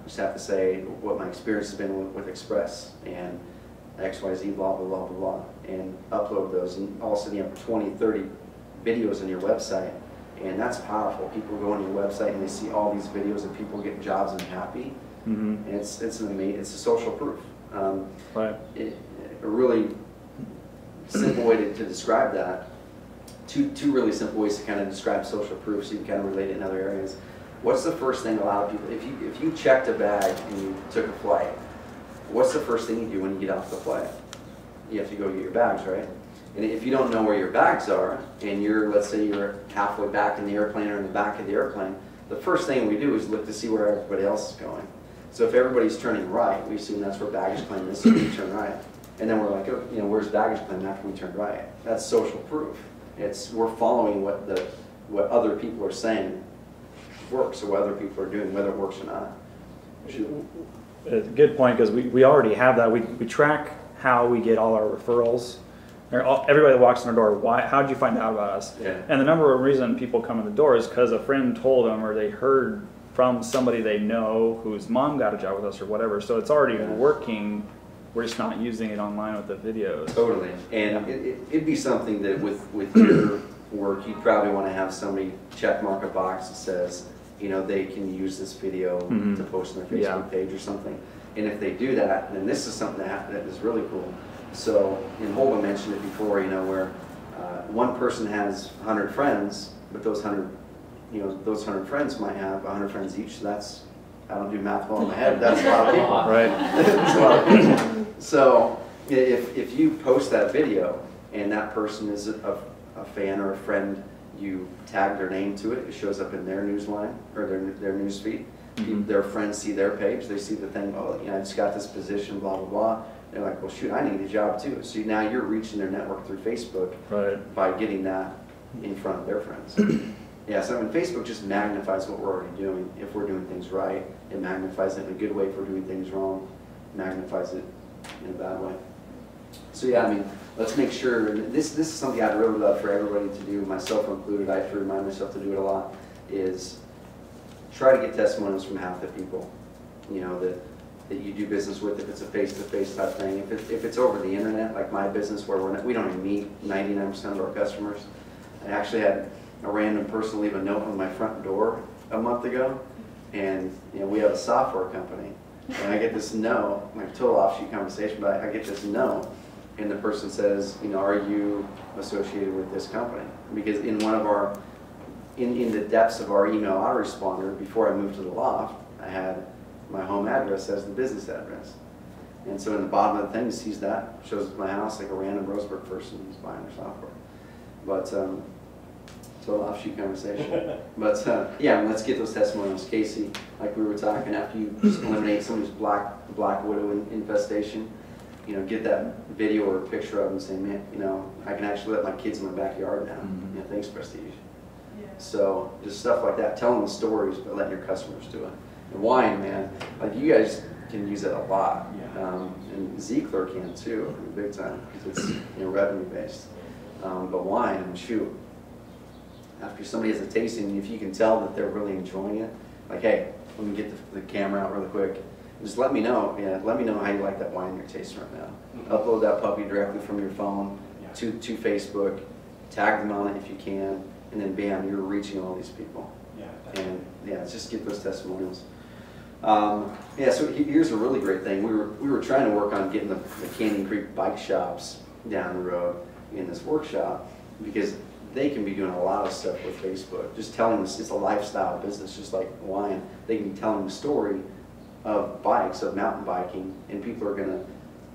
Just have to say what my experience has been with Express and XYZ, blah blah blah blah blah, and upload those. And all of a sudden you have 20, 30 videos on your website. And that's powerful. People go on your website and they see all these videos of people getting jobs and happy. And it's a social proof. Right. A really simple way to describe that. Two really simple ways to kind of describe social proof, so you can kind of relate it in other areas. What's the first thing a lot of people? If you checked a bag and you took a flight, what's the first thing you do when you get off the flight? You have to go get your bags, right? And if you don't know where your bags are, and let's say you're halfway back in the airplane or in the back of the airplane, the first thing we do is look to see where everybody else is going. So if everybody's turning right, we assume that's where baggage claim is, so we turn right. And then we're like, oh, where's baggage claim after we turn right? That's social proof. We're following what other people are saying works, or what other people are doing, whether it works or not. A good point, because we already have that. We track how we get all our referrals. Everybody that walks in the door, how did you find out about us? Yeah. And the number one reason people come in the door is because a friend told them, or they heard from somebody they know whose mom got a job with us or whatever. So it's already working. We're just not using it online with the videos. Totally. And it'd be something that with your work, you'd probably want to have somebody check mark a box that says, they can use this video to post on their Facebook page or something. And if they do that, then this is something that is really cool. So, and Holden mentioned it before, where one person has 100 friends, but those 100 friends might have 100 friends each. So that's, I don't do math well in my head, that's a lot of people. Right. That's a lot of people. So, if you post that video and that person is a fan or a friend, you tag their name to it, it shows up in their news line or their news feed. Their friends see their page, they see the thing, oh, I just got this position, blah, blah, blah. They're like, well, shoot, I need a job too. So now you're reaching their network through Facebook by getting that in front of their friends. Yeah, so Facebook just magnifies what we're already doing. If we're doing things right, it magnifies it in a good way. If we're doing things wrong, it magnifies it in a bad way. So yeah, let's make sure, and this is something I'd really love for everybody to do, myself included. I have to remind myself to do it a lot, is try to get testimonials from half the people, that you do business with, if it's a face-to-face type thing. If it's over the internet, like my business, where we don't even meet 99% of our customers. I actually had a random person leave a note on my front door a month ago, and we have a software company, and I get this note, like total offshoot conversation, but I get this note, and the person says, are you associated with this company? Because in one of our, in the depths of our email autoresponder, before I moved to the Loft, I had my home address as the business address. And so in the bottom of the thing, it sees that, shows my house, like a random Roseburg person who's buying their software. But, total offshoot conversation. But yeah, let's get those testimonials. Casey, like we were talking, after you just eliminate somebody's black widow infestation, get that video or picture of them saying, man, I can actually let my kids in my backyard now. Thanks, Prestige. Yeah. So just stuff like that, telling the stories, but letting your customers do it. And wine, man, like you guys can use it a lot, and Ziegler can too, big time, because it's revenue based. But wine, shoot, after somebody has a tasting, if you can tell that they're really enjoying it, like, hey, let me get the camera out really quick. Just let me know. Let me know how you like that wine you're tasting right now. Upload that puppy directly from your phone to Facebook. Tag them on it if you can, and then bam, you're reaching all these people. And just get those testimonials. So here's a really great thing. We were trying to work on getting the Canyon Creek bike shops down the road in this workshop, because they can be doing a lot of stuff with Facebook. Just telling us it's a lifestyle business, just like wine. They can be telling the story of bikes, of mountain biking, and people are going to,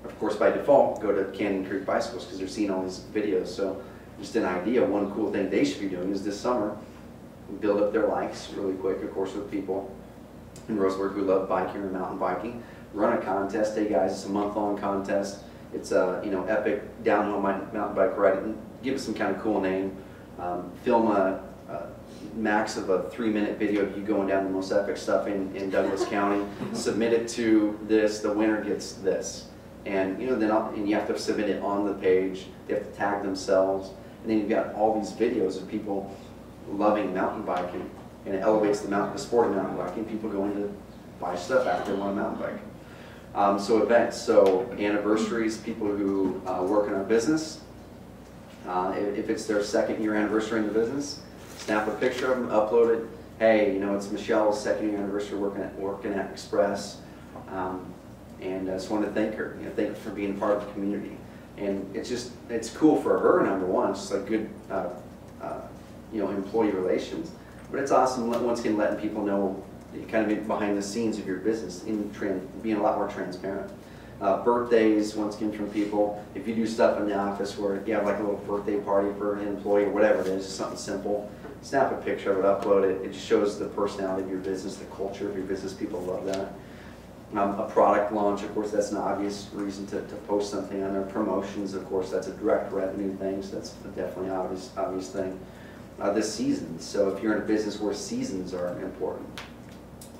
of course, by default, go to Canyon Creek Bicycles because they're seeing all these videos. So just an idea, one cool thing they should be doing is this summer, build up their likes really quick, of course, with people in Roseburg who love biking or mountain biking. Run a contest. Hey guys, it's a month-long contest. It's a epic downhill mountain bike ride. And give it some kind of cool name. Film a max of a 3-minute video of you going down the most epic stuff in Douglas County. Submit it to this. The winner gets this. And then you have to submit it on the page. They have to tag themselves. And then you've got all these videos of people loving mountain biking, and it elevates the sport of mountain biking. People going to buy stuff after they want a mountain bike. So events, so anniversaries, people who work in our business. If it's their 2nd year anniversary in the business, snap a picture of them, upload it. Hey, it's Michelle's 2nd year anniversary working at Express, and I just want to thank her. Thank her for being part of the community. And it's cool for her, number one. It's just like good employee relations. But it's awesome once again letting people know kind of behind the scenes of your business, being a lot more transparent. Birthdays, once again, from people. If you do stuff in the office where you have like a little birthday party for an employee or whatever it is, something simple, snap a picture of it, upload it. It just shows the personality of your business, the culture of your business. People love that. A product launch, of course, that's an obvious reason to post something on there. Promotions, of course, that's a direct revenue thing, so that's definitely an obvious thing. The seasons, so if you're in a business where seasons are important.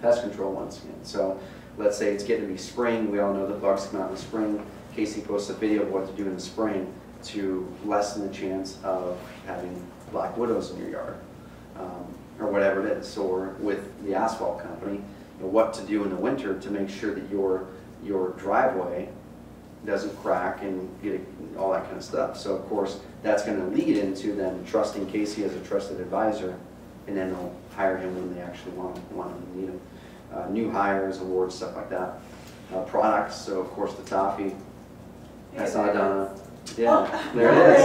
Pest control, once again. So let's say it's getting to be spring. We all know that bugs come out in the spring. Casey posts a video of what to do in the spring to lessen the chance of having black widows in your yard, or whatever it is. Or with the asphalt company, what to do in the winter to make sure that your driveway doesn't crack and get all that kind of stuff. So of course that's going to lead into them trusting Casey as a trusted advisor, and then they'll hire him when they actually want him and need him. New hires, awards, stuff like that. Products, so of course the toffee. I saw Donna. Yeah, there it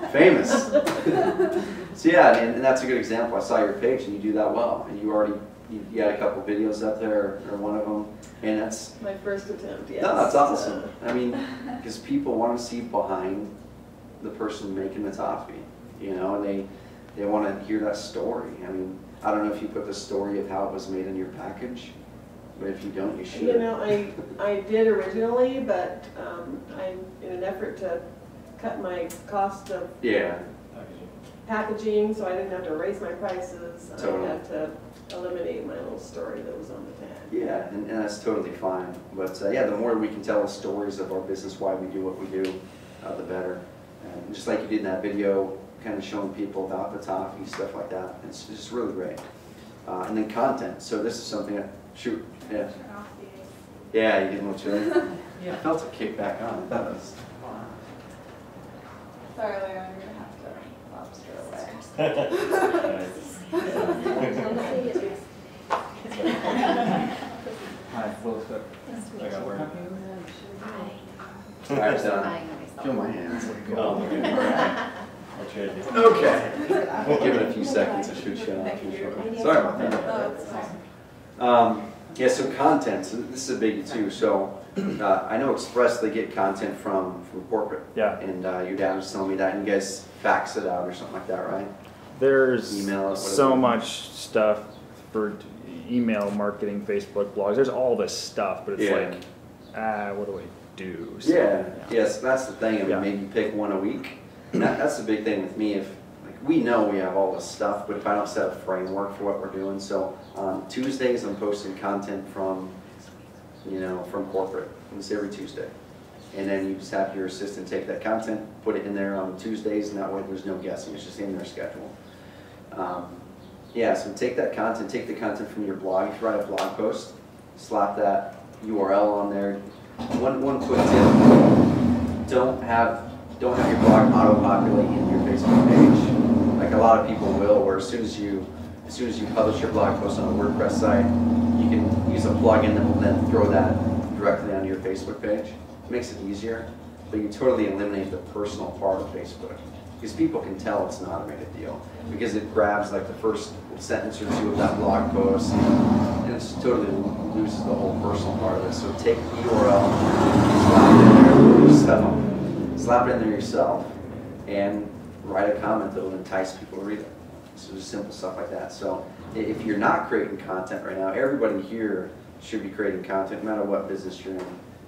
is. Famous. So yeah, and that's a good example. I saw your page and you do that well, and you had a couple videos up there, or one of them, and that's my first attempt. Yes. No, that's awesome. I mean, because people want to see behind the person making the toffee, and they want to hear that story. I mean, I don't know if you put the story of how it was made in your package, but if you don't, you should. I did originally, but in an effort to cut my cost of packaging, so I didn't have to raise my prices. Totally. I had to eliminate my little story that was on the tag. Yeah, and that's totally fine. But yeah, the more we can tell the stories of our business, why we do what we do, the better. And just like you did in that video, kind of showing people about the toffee, stuff like that. It's just really great. And then content. So this is something that, shoot, yeah. Yeah, you didn't want to. Yeah, I felt a kick back on. That was. Sorry, Leo, you're going to have to lobster away. Hi, Will Cook. I got work. All right, done. Feel my hands. Oh, okay. I'll trade you. Okay. We'll give it a few seconds to shoot shut off. Sorry about that. Oh, it's fine. Yeah, so content. So this is a biggie too. So I know Express, they get content from corporate. Yeah. And your dad was telling me that, and you guys fax it out or something like that, right? There's Email it, so whatever. much stuff for email marketing, Facebook blogs. There's all this stuff, but it's like, what do I do? So, yes, that's the thing. I mean, maybe pick one a week. And that's the big thing with me. If we know we have all this stuff, but if I don't set a framework for what we're doing, so on Tuesdays I'm posting content from corporate. It's every Tuesday. And then you just have your assistant take that content, put it in there on Tuesdays, and that way there's no guessing. It's just in their schedule. So take that content, take the content from your blog. If you write a blog post, slap that URL on there. One quick tip: don't have your blog auto-populate in your Facebook page, like a lot of people will. Where as soon as you publish your blog post on a WordPress site, you can use a plugin that will then throw that directly onto your Facebook page. It makes it easier, but you totally eliminate the personal part of Facebook. Because people can tell it's an automated deal. Because it grabs like the first sentence or two of that blog post, and it totally loses the whole personal part of it. So take the URL, slap it in there yourself, and write a comment that will entice people to read it. So just simple stuff like that. So if you're not creating content right now, everybody here should be creating content, no matter what business you're in.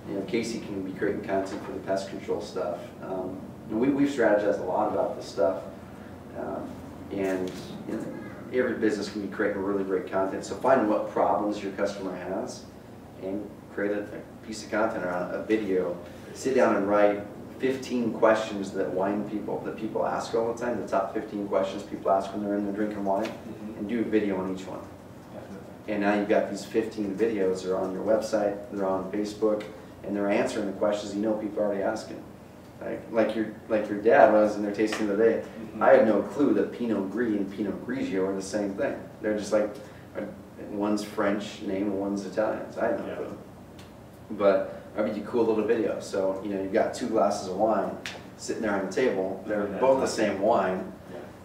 You know, Casey can be creating content for the pest control stuff. And we've strategized a lot about this stuff. And you know, every business can be creating really great content. So find what problems your customer has and create a piece of content around a video. Sit down and write 15 questions that people ask all the time, the top 15 questions people ask when they're in there drinking wine, and do a video on each one. And now you've got these 15 videos, they're on your website, they're on Facebook, and they're answering the questions you know people are already asking. Like your dad was in there tasting the other day. I had no clue that Pinot Gris and Pinot Grigio are the same thing. They're just like, one's French name and one's Italian. So I had no clue. But I made you a cool little video. So, you know, you've got 2 glasses of wine sitting there on the table. They're both the same wine.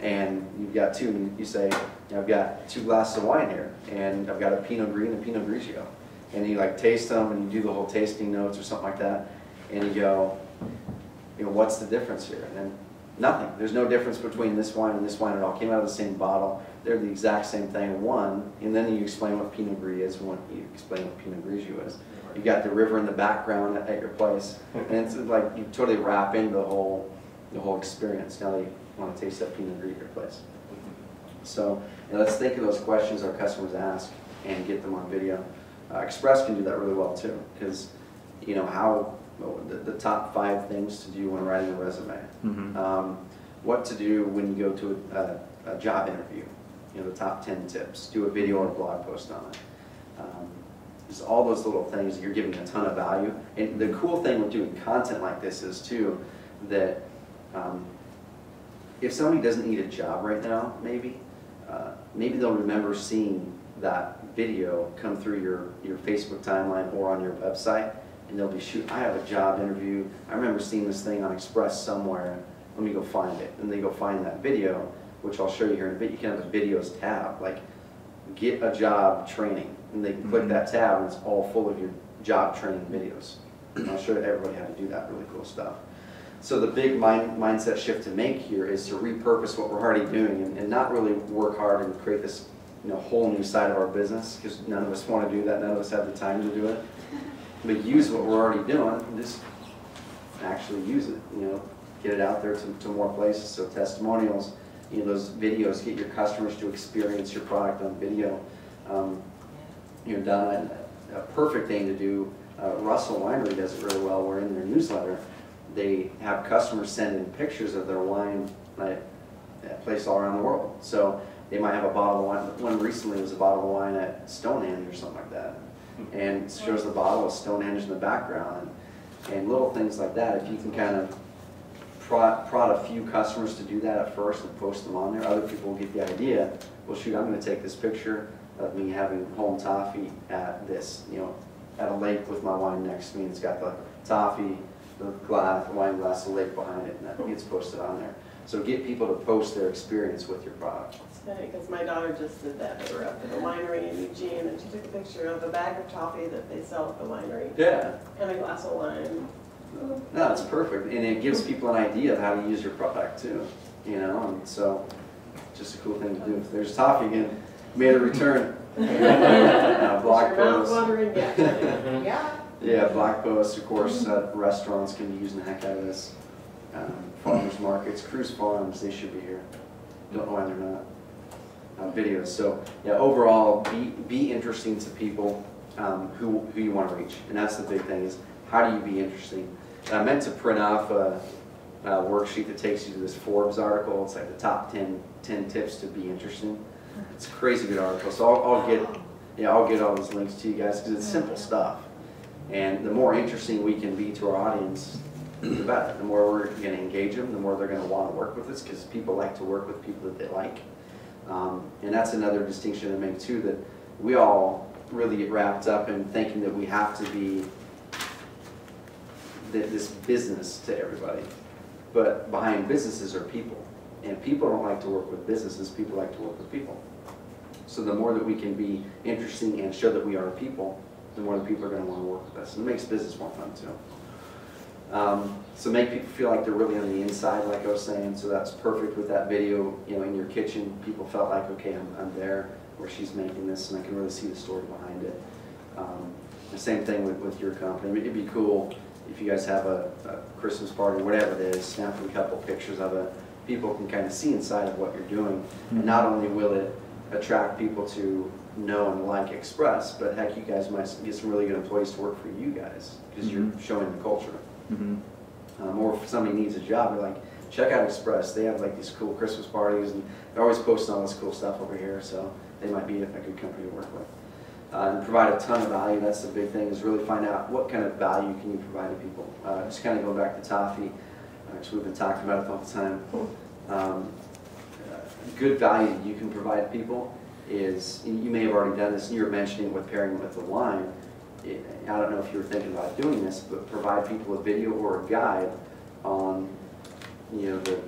And you've got 2, and you say, you know, I've got 2 glasses of wine here, and I've got a Pinot Gris and a Pinot Grigio. And you like taste them, and you do the whole tasting notes or something like that. And you go, you know, what's the difference here? And then nothing. There's no difference between this wine and this wine at all. Came out of the same bottle. They're the exact same thing. One, and then you explain what Pinot Gris is, and you explain what Pinot Grigio is. You got the river in the background at your place, and it's like you totally wrap in the whole experience. Now you want to taste that Pinot Gris at your place. So let's think of those questions our customers ask and get them on video. Express can do that really well too, because you know how the top 5 things to do when writing a resume. What to do when you go to a job interview. You know, the top 10 tips. Do a video or a blog post on it. Just all those little things that you're giving a ton of value. And the cool thing with doing content like this is too that if somebody doesn't need a job right now, maybe they'll remember seeing that video come through your Facebook timeline or on your website, and they'll be, shoot, I have a job interview. I remember seeing this thing on Express somewhere. Let me go find it. And they go find that video, which I'll show you here in a bit. You can have a videos tab, like get a job training. And they can click that tab, and it's all full of your job training videos. And I'll show everybody how to do that really cool stuff. So the big mindset shift to make here is to repurpose what we're already doing and not really work hard and create this whole new side of our business, because none of us want to do that. None of us have the time to do it. But use what we're already doing and just actually use it. Get it out there to more places. So testimonials, those videos, get your customers to experience your product on video. Done a perfect thing to do. Russell Winery does it really well, where in their newsletter they have customers send in pictures of their wine placed all around the world. So they might have a bottle of wine. One recently was a bottle of wine at Stonehenge or something like that, and it shows the bottle of Stonehenge in the background, and little things like that. If you can kind of prod a few customers to do that at first and post them on there, other people will get the idea. Well, shoot, I'm going to take this picture of me having home toffee at this, at a lake with my wine next to me. It's got the toffee, the wine glass, the lake behind it, and that gets posted on there. So get people to post their experience with your product. It's funny because my daughter just did that. They were up at the winery in Eugene, and she took a picture of a bag of toffee that they sell at the winery. Yeah. And a glass of wine. No, it's perfect, and it gives people an idea of how to use your product too. And so just a cool thing to do. If there's toffee again, made a return. Blog posts. Yeah, blog posts, of course. Restaurants can be using the heck out of this. Farmers markets, cruise farms, they should be here. Don't know why they're not. Videos. So yeah, overall, be interesting to people who you want to reach, and that's the big thing. Is how do you be interesting? And I meant to print off a worksheet that takes you to this Forbes article. It's like the top 10 tips to be interesting. It's a crazy good article. So I'll get all those links to you guys, because it's simple stuff. And the more interesting we can be to our audience, the better. The more we're going to engage them, the more they're going to want to work with us, because people like to work with people that they like. And that's another distinction to make too, that we all really get wrapped up in thinking that we have to be this business to everybody. But behind businesses are people. And people don't like to work with businesses, people like to work with people. So the more that we can be interesting and show that we are people, the more the people are going to want to work with us. And it makes business more fun too. So make people feel like they're really on the inside, like I was saying. So that's perfect with that video, in your kitchen. People felt like, okay, I'm there where she's making this, and I can really see the story behind it. The same thing with your company. It'd be cool if you guys have a Christmas party, whatever it is, snap a couple pictures of it. People can kind of see inside of what you're doing. And not only will it attract people to know and like Express, but heck, you guys might get some really good employees to work for you guys because you're showing the culture. Or if somebody needs a job, you're like, check out Express. They have like these cool Christmas parties, and they're always posting all this cool stuff over here, so they might be a good company to work with. And provide a ton of value. That's the big thing, is really find out what kind of value can you provide to people. Just kind of going back to toffee, actually we've been talking about it all the time. Good value that you can provide to people is, you may have already done this, and you were mentioning with pairing it with the wine. I don't know if you were thinking about doing this, but provide people a video or a guide on, the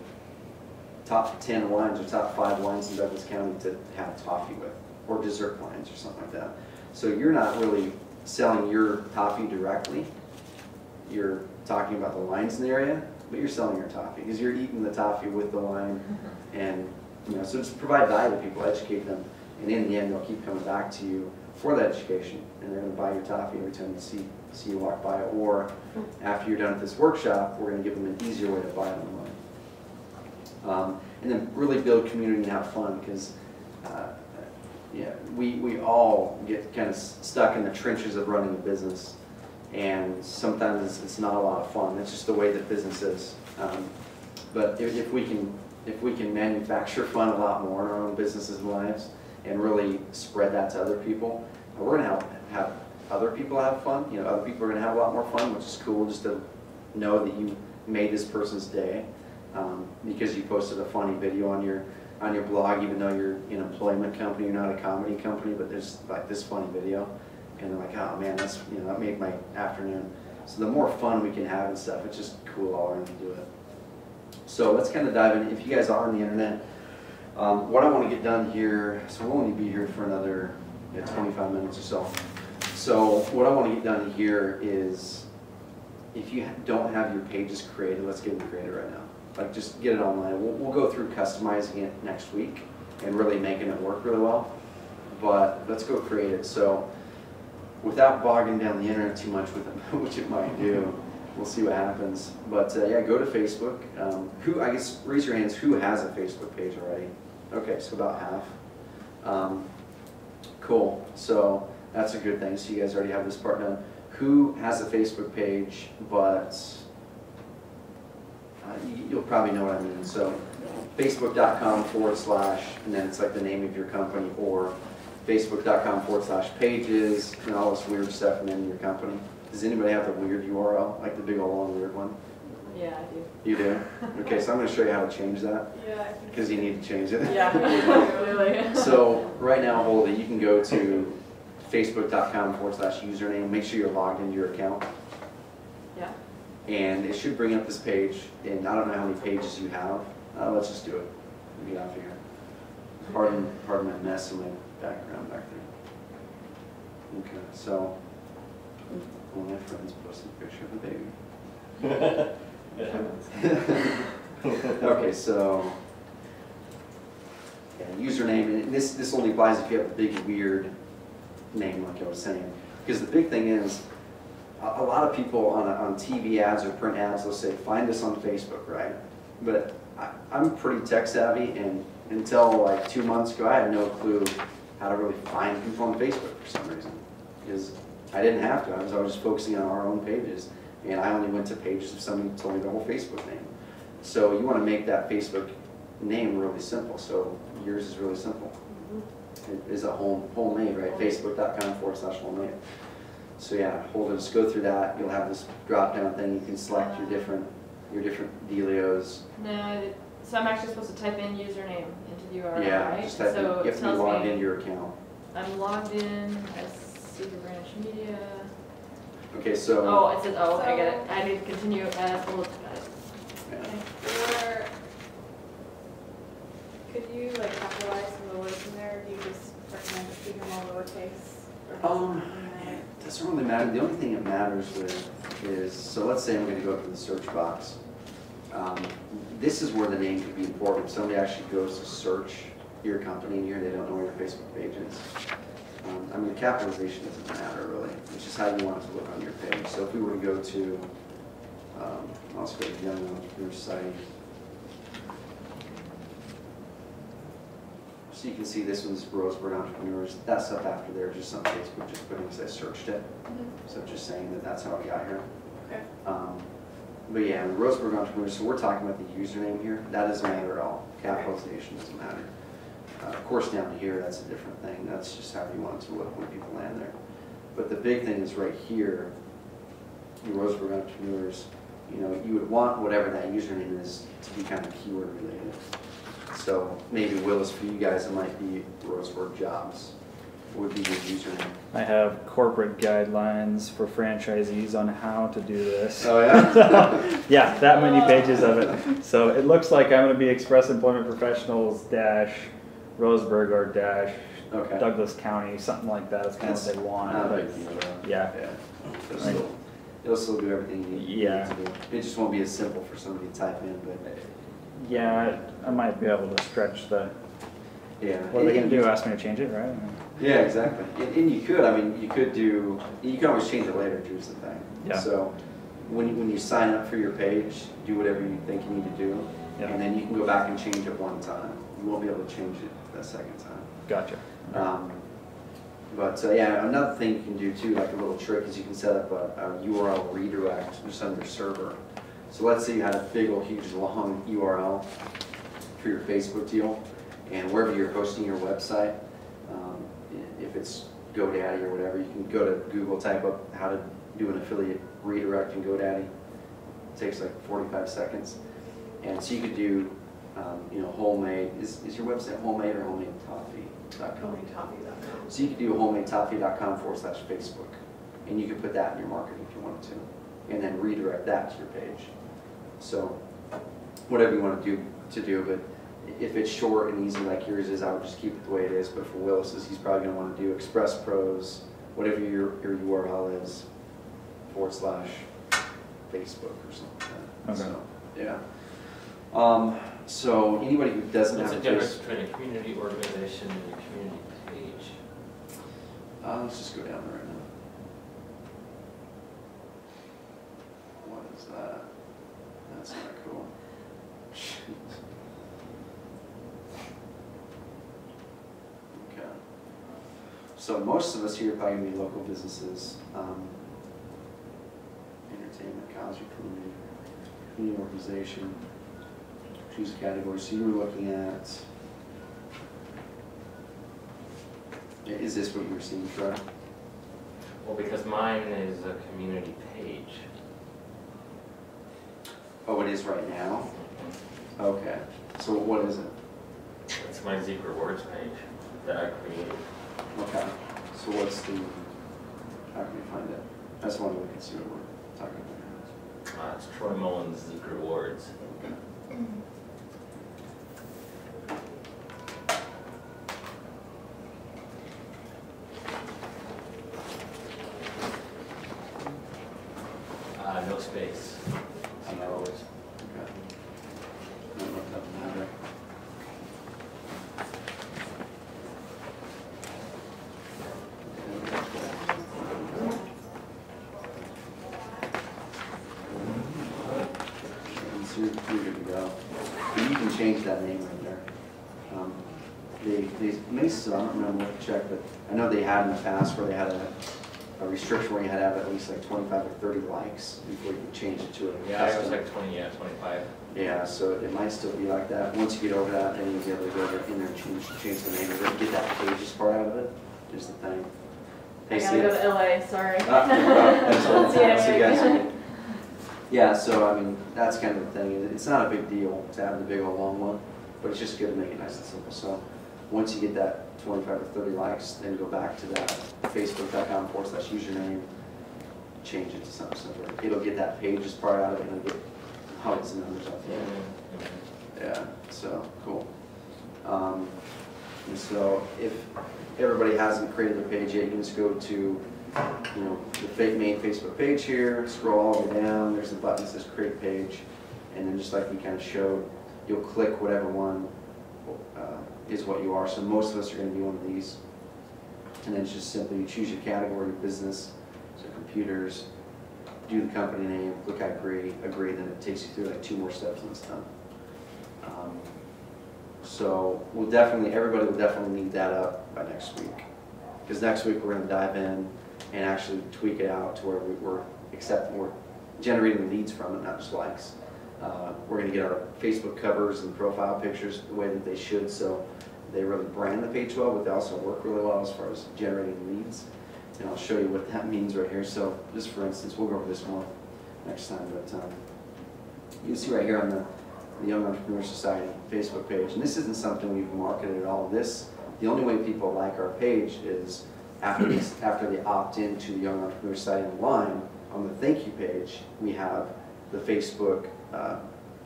top 10 wines or top 5 wines in Douglas County to have toffee with, or dessert wines or something like that. So you're not really selling your toffee directly. You're talking about the wines in the area, but you're selling your toffee because you're eating the toffee with the wine, and so just provide value to people, educate them, and in the end they'll keep coming back to you for that education, and they're going to buy your toffee every time you see you walk by. Or after you're done with this workshop, we're going to give them an easier way to buy it online. And then really build community and have fun, because we all get kind of stuck in the trenches of running a business, and sometimes it's not a lot of fun. It's just the way that business is. But if we can manufacture fun a lot more in our own businesses and lives, and really spread that to other people, we're going to have other people have fun. Other people are going to have a lot more fun, which is cool, just to know that you made this person's day because you posted a funny video on your blog, even though you're an employment company, you're not a comedy company, but there's like this funny video, and they're like, oh man, that's that made my afternoon. So the more fun we can have and stuff, it's just cool all around to do it. So let's kind of dive in. If you guys are on the internet, what I want to get done here, so we'll only be here for another 25 minutes or so. So what I want to get done here is, if you don't have your pages created, let's get them created right now. Like, just get it online. We'll go through customizing it next week and really making it work really well. But let's go create it. So without bogging down the internet too much with it, which it might do, we'll see what happens. But yeah, go to Facebook. I guess, raise your hands, who has a Facebook page already? Okay, so about half. Cool, so that's a good thing. So you guys already have this part done. Who has a Facebook page, but you'll probably know what I mean. So facebook.com/, and then it's like the name of your company, or facebook.com/pages, and all this weird stuff, and then your company. Does anybody have the weird URL, like the big old long weird one? Yeah, I do. You do? Okay, so I'm going to show you how to change that. Yeah. Because you need to change it. Yeah, really. So right now, hold it. You can go to facebook.com/username. Make sure you're logged into your account. Yeah. And it should bring up this page. And I don't know how many pages you have. Let's just do it. Let me get off here. Pardon my mess in my background back there. Okay, so one of my friends posted a picture of a baby. Okay, so yeah, username, and this only applies if you have a big weird name, like I was saying. Because the big thing is, a lot of people on TV ads or print ads, they'll say, find us on Facebook, right? But I'm pretty tech savvy, and until like 2 months ago, I had no clue how to really find people on Facebook for some reason. Because I didn't have to. I was always just focusing on our own pages. And I only went to pages if somebody told me the whole Facebook name. So you want to make that Facebook name really simple. So yours is really simple. It is a homemade, right? Facebook.com/homemade. So yeah, hold it. Just go through that. You'll have this drop-down thing. You can select your different dealios. No, so I'm actually supposed to type in username into the URL, Yeah, right? just type in. So You have to be logged into your account. I'm logged in as Cedar Branch Media. Okay, so. Oh, it says, oh, I get it. I need to continue as bullet. Yeah. Could you like capitalize some of the words in there? Or do you just recommend just keeping them all lowercase? It doesn't really matter. The only thing it matters with is, so let's say I'm going to go to the search box. This is where the name could be important. If somebody actually goes to search your company in here, they don't know where your Facebook page is. I mean, the capitalization doesn't matter really. It's just how you want it to look on your page. So if we were to go to, let's go to the Young Entrepreneur site. So you can see this one's Roseburg Entrepreneurs. That stuff after there is just on Facebook, just putting because I searched it. So just saying that that's how I got here. Okay. But yeah, Roseburg Entrepreneurs, so we're talking about the username here. That doesn't matter at all. Capitalization doesn't matter. Of course, down here, that's a different thing. That's just how you want it to look when people land there. But the big thing is right here, the Roseburg Entrepreneurs, you know, you would want whatever that username is to be kind of keyword related. So maybe Willis, for you guys, it might be Roseburg Jobs would be your username. I have corporate guidelines for franchisees on how to do this. Oh yeah? So, yeah, that many pages of it. So it looks like I'm going to be Express Employment Professionals - Roseburg or Okay. Douglas County, something like that. That's kind of what they want. Not a But, big deal, though. yeah. It'll still do everything you need Yeah. to do. It just won't be as simple for somebody to type in, but Yeah, I might be able to stretch the. yeah. What are they going to do? Ask me to change it, right? Yeah, exactly. And you could, I mean, you can always change it later, too, is the thing. Yeah. So when you sign up for your page, do whatever you think you need to do, Yeah. and then you can go back and change it one time. You won't be able to change it that second time. Gotcha. Yeah, another thing you can do too, like a little trick, is you can set up a URL redirect just on your server. So let's say you had a big old huge long URL for your Facebook deal, and wherever you're hosting your website, if it's GoDaddy or whatever, you can go to Google, type up how to do an affiliate redirect in GoDaddy. It takes like 45 seconds. And so you could do, you know, homemade, is your website homemade or homemadetoffee.com? Homemade.com. So you could do homemadetoffee.com/Facebook, and you could put that in your marketing if you wanted to, and then redirect that to your page. So whatever you want to do, but if it's short and easy like yours is, I would just keep it the way it is. But for Willis's, he's probably going to want to do Express Pros, whatever your URL is, / Facebook or something like that. Okay. So, yeah. So anybody who doesn't What's have the a difference between a community organization and a community page? let's just go down there right now. What is that? That's not cool. Okay. So most of us here are probably going to be local businesses. Entertainment, college, community organization. Choose a category. So you were looking at. Is this what you were seeing, Troy? Well, because mine is a community page. Oh, it is right now? Okay. So what is it? It's my Zeek Rewards page that I created. Okay. So what's the, how can we find it? I just want to look and see what we're talking about. It's Troy Mullins Zeek Rewards. No space. Zeek Rewards. Okay. I don't know if that would matter. So you're good to go. And you can change that name right there. They may still, I don't remember what to check, but I know they had in the past where they had a restriction where you had to have at least like 25 or 30 likes before you could change it to a Yeah, it was custom. like 20, 25. Yeah, so it might still be like that. Once you get over that, then you'll be able to go in there and change the name of it, get that pages part out of it, is the thing. I gotta go to LA, sorry. That's all. I'll see you That's you guys. anyway. Yeah, so I mean, that's kind of the thing. It's not a big deal to have the big old long one, but it's just good to make it nice and simple. So once you get that 25 or 30 likes, then go back to that facebook.com/username, change it to something simpler. It'll get that pages part out of it, and it'll get hundreds of numbers out there. Yeah, so cool. And so if everybody hasn't created their page yet, you can just go to you know, the main Facebook page here, scroll all the way down, there's a button that says create page, and then just like we kind of showed, you'll click whatever one is what you are. So most of us are going to be one of these. And then it's just simply you choose your category of business, so computers, do the company name, click I agree, then it takes you through like 2 more steps and it's done. So everybody will definitely need that up by next week. Because next week we're going to dive in and actually tweak it out to where we're generating leads from it, not just likes. We're going to get our Facebook covers and profile pictures the way that they should, so they really brand the page well, but they also work really well as far as generating leads. And I'll show you what that means right here. So just for instance, we'll go over this more next time, but you can see right here on the Young Entrepreneur Society Facebook page, and this isn't something we've marketed at all. The only way people like our page is after they opt into the Young Entrepreneur Society online. On the thank you page, we have the Facebook,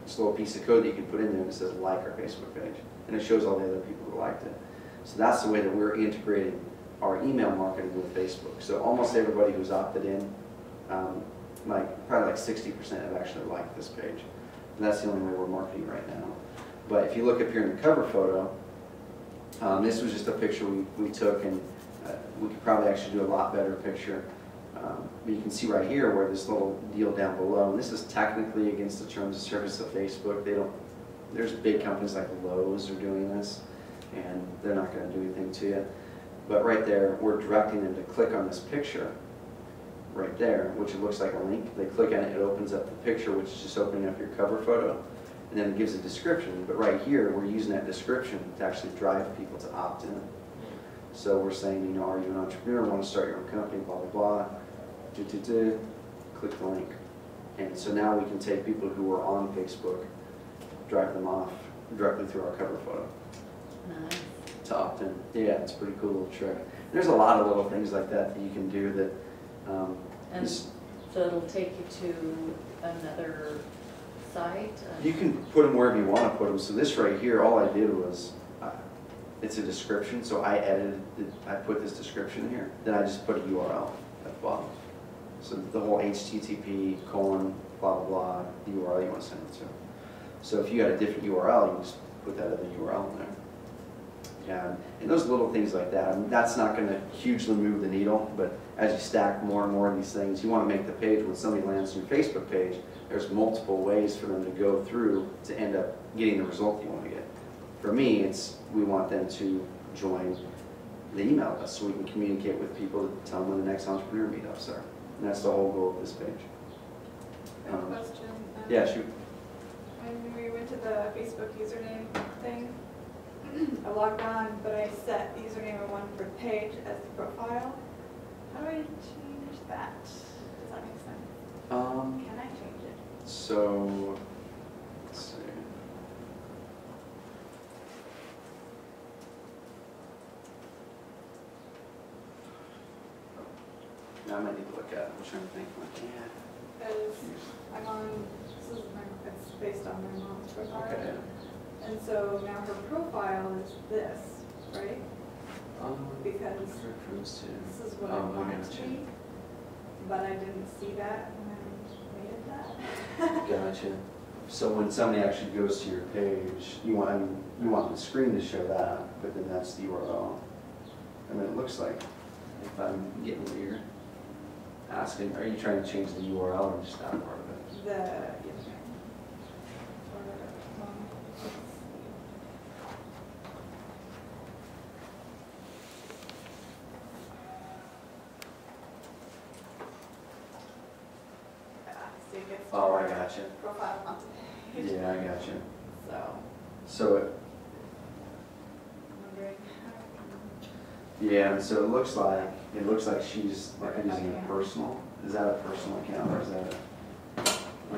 this little piece of code that you can put in there that says like our Facebook page, and it shows all the other people who liked it. So that's the way that we're integrating our email marketing with Facebook. So almost everybody who's opted in, probably like 60% have actually liked this page. And that's the only way we're marketing right now. But if you look up here in the cover photo, this was just a picture we took, and we could probably actually do a lot better picture. But you can see right here where this little deal down below, and this is technically against the terms of service of Facebook. There's big companies like Lowe's are doing this, and they're not going to do anything to you. But right there, we're directing them to click on this picture right there, which it looks like a link. They click on it, it opens up the picture, which is just opening up your cover photo, and then it gives a description. But right here, we're using that description to actually drive people to opt in. So we're saying, you know, are you an entrepreneur, want to start your own company, blah, blah, blah, click the link. And so now we can take people who are on Facebook, drive them off directly through our cover photo. Nice. To opt in. Yeah, it's a pretty cool little trick. There's a lot of little things like that you can do that. And so it'll take you to another site? You can put them wherever you want to put them. So this right here, all I did was, it's a description, so I put this description here. Then I just put a URL at the bottom. So the whole HTTP : blah, blah, blah, the URL you want to send it to. So if you had a different URL, you can just put that other URL in there. And those little things like that, I mean, that's not going to hugely move the needle, but as you stack more and more of these things, you want to make the page, when somebody lands on your Facebook page, there's multiple ways for them to go through to end up getting the result you want to get. For me, we want them to join the email list so we can communicate with people to tell them when the next entrepreneur meetups are. And that's the whole goal of this page. I have a question. Yeah, shoot. When we went to the Facebook username thing, I logged on, but I set the username of one for the page as the profile. How do I change that? Does that make sense? Can I change it? So, let's see. Now I might need to look at it. I'm trying to think. Because I'm on, it's based on my mom's profile. Okay. And so now her profile is this, right? Because this this is what I want it to be. But I didn't see that when I made that. Gotcha. So when somebody actually goes to your page, you want the screen to show that, but then that's the URL. And then it looks like, if I'm getting what you're asking, are you trying to change the URL or just that part of it? The username. So it gets Oh, I gotcha. profile on the page. Yeah, I gotcha. So So I'm wondering. yeah, so it looks like she's using a personal. Is that a personal account or is that a?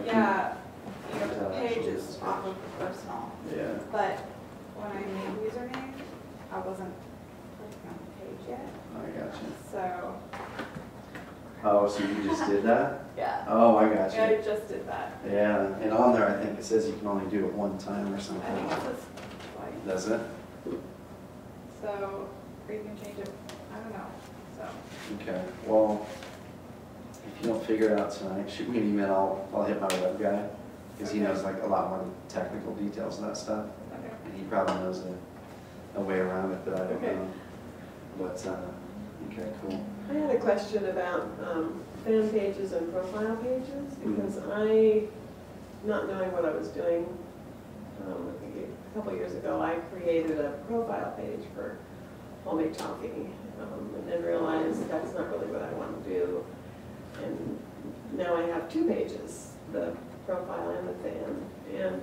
Yeah, you know, Is the that page actually is off of the personal, Yeah. but when I made the username, I wasn't clicking on the page yet, I gotcha. so, Oh, so you just did that? yeah. Oh, I gotcha. I just did that. Yeah, and on there I think it says you can only do it one time or I something. think it says twice, Does it? so, or you can change it, I don't know. so. Okay, well, if you don't figure it out tonight, shoot me an email, I'll hit my web guy, because he knows like a lot more technical details of that stuff. Okay. And he probably knows a way around it that I don't Okay. know. But, okay, cool. I had a question about fan pages and profile pages, Mm-hmm. because I, not knowing what I was doing, a couple years ago, I created a profile page for homemade coffee, and then realized that's not really what I want to do. And now I have two pages, the profile and the fan.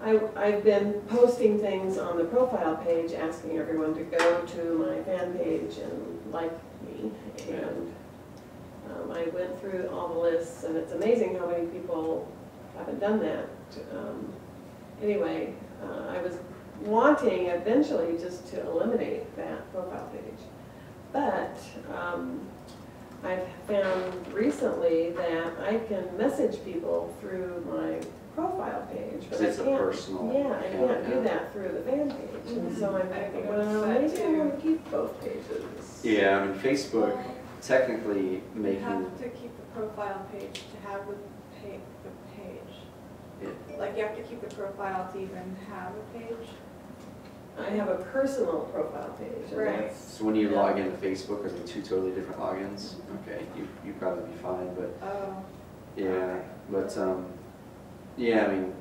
And I've been posting things on the profile page, asking everyone to go to my fan page and like me. And I went through all the lists, and it's amazing how many people haven't done that. Anyway, I was wanting eventually just to eliminate that profile page. But I've found recently that I can message people through my profile page, but It's I a can't. personal Yeah, I account, can't yeah. do that through the fan page. And so I'm thinking, well, that maybe I too. want to keep both pages. Yeah, I mean, Facebook technically You making, have to keep the profile page to have the page. Like you have to keep the profile to even have a page. I have a personal profile page. And Right. that's- so when you log into Facebook, are they two totally different logins? Okay, you'd probably be fine, but Oh. yeah, but, yeah, I mean,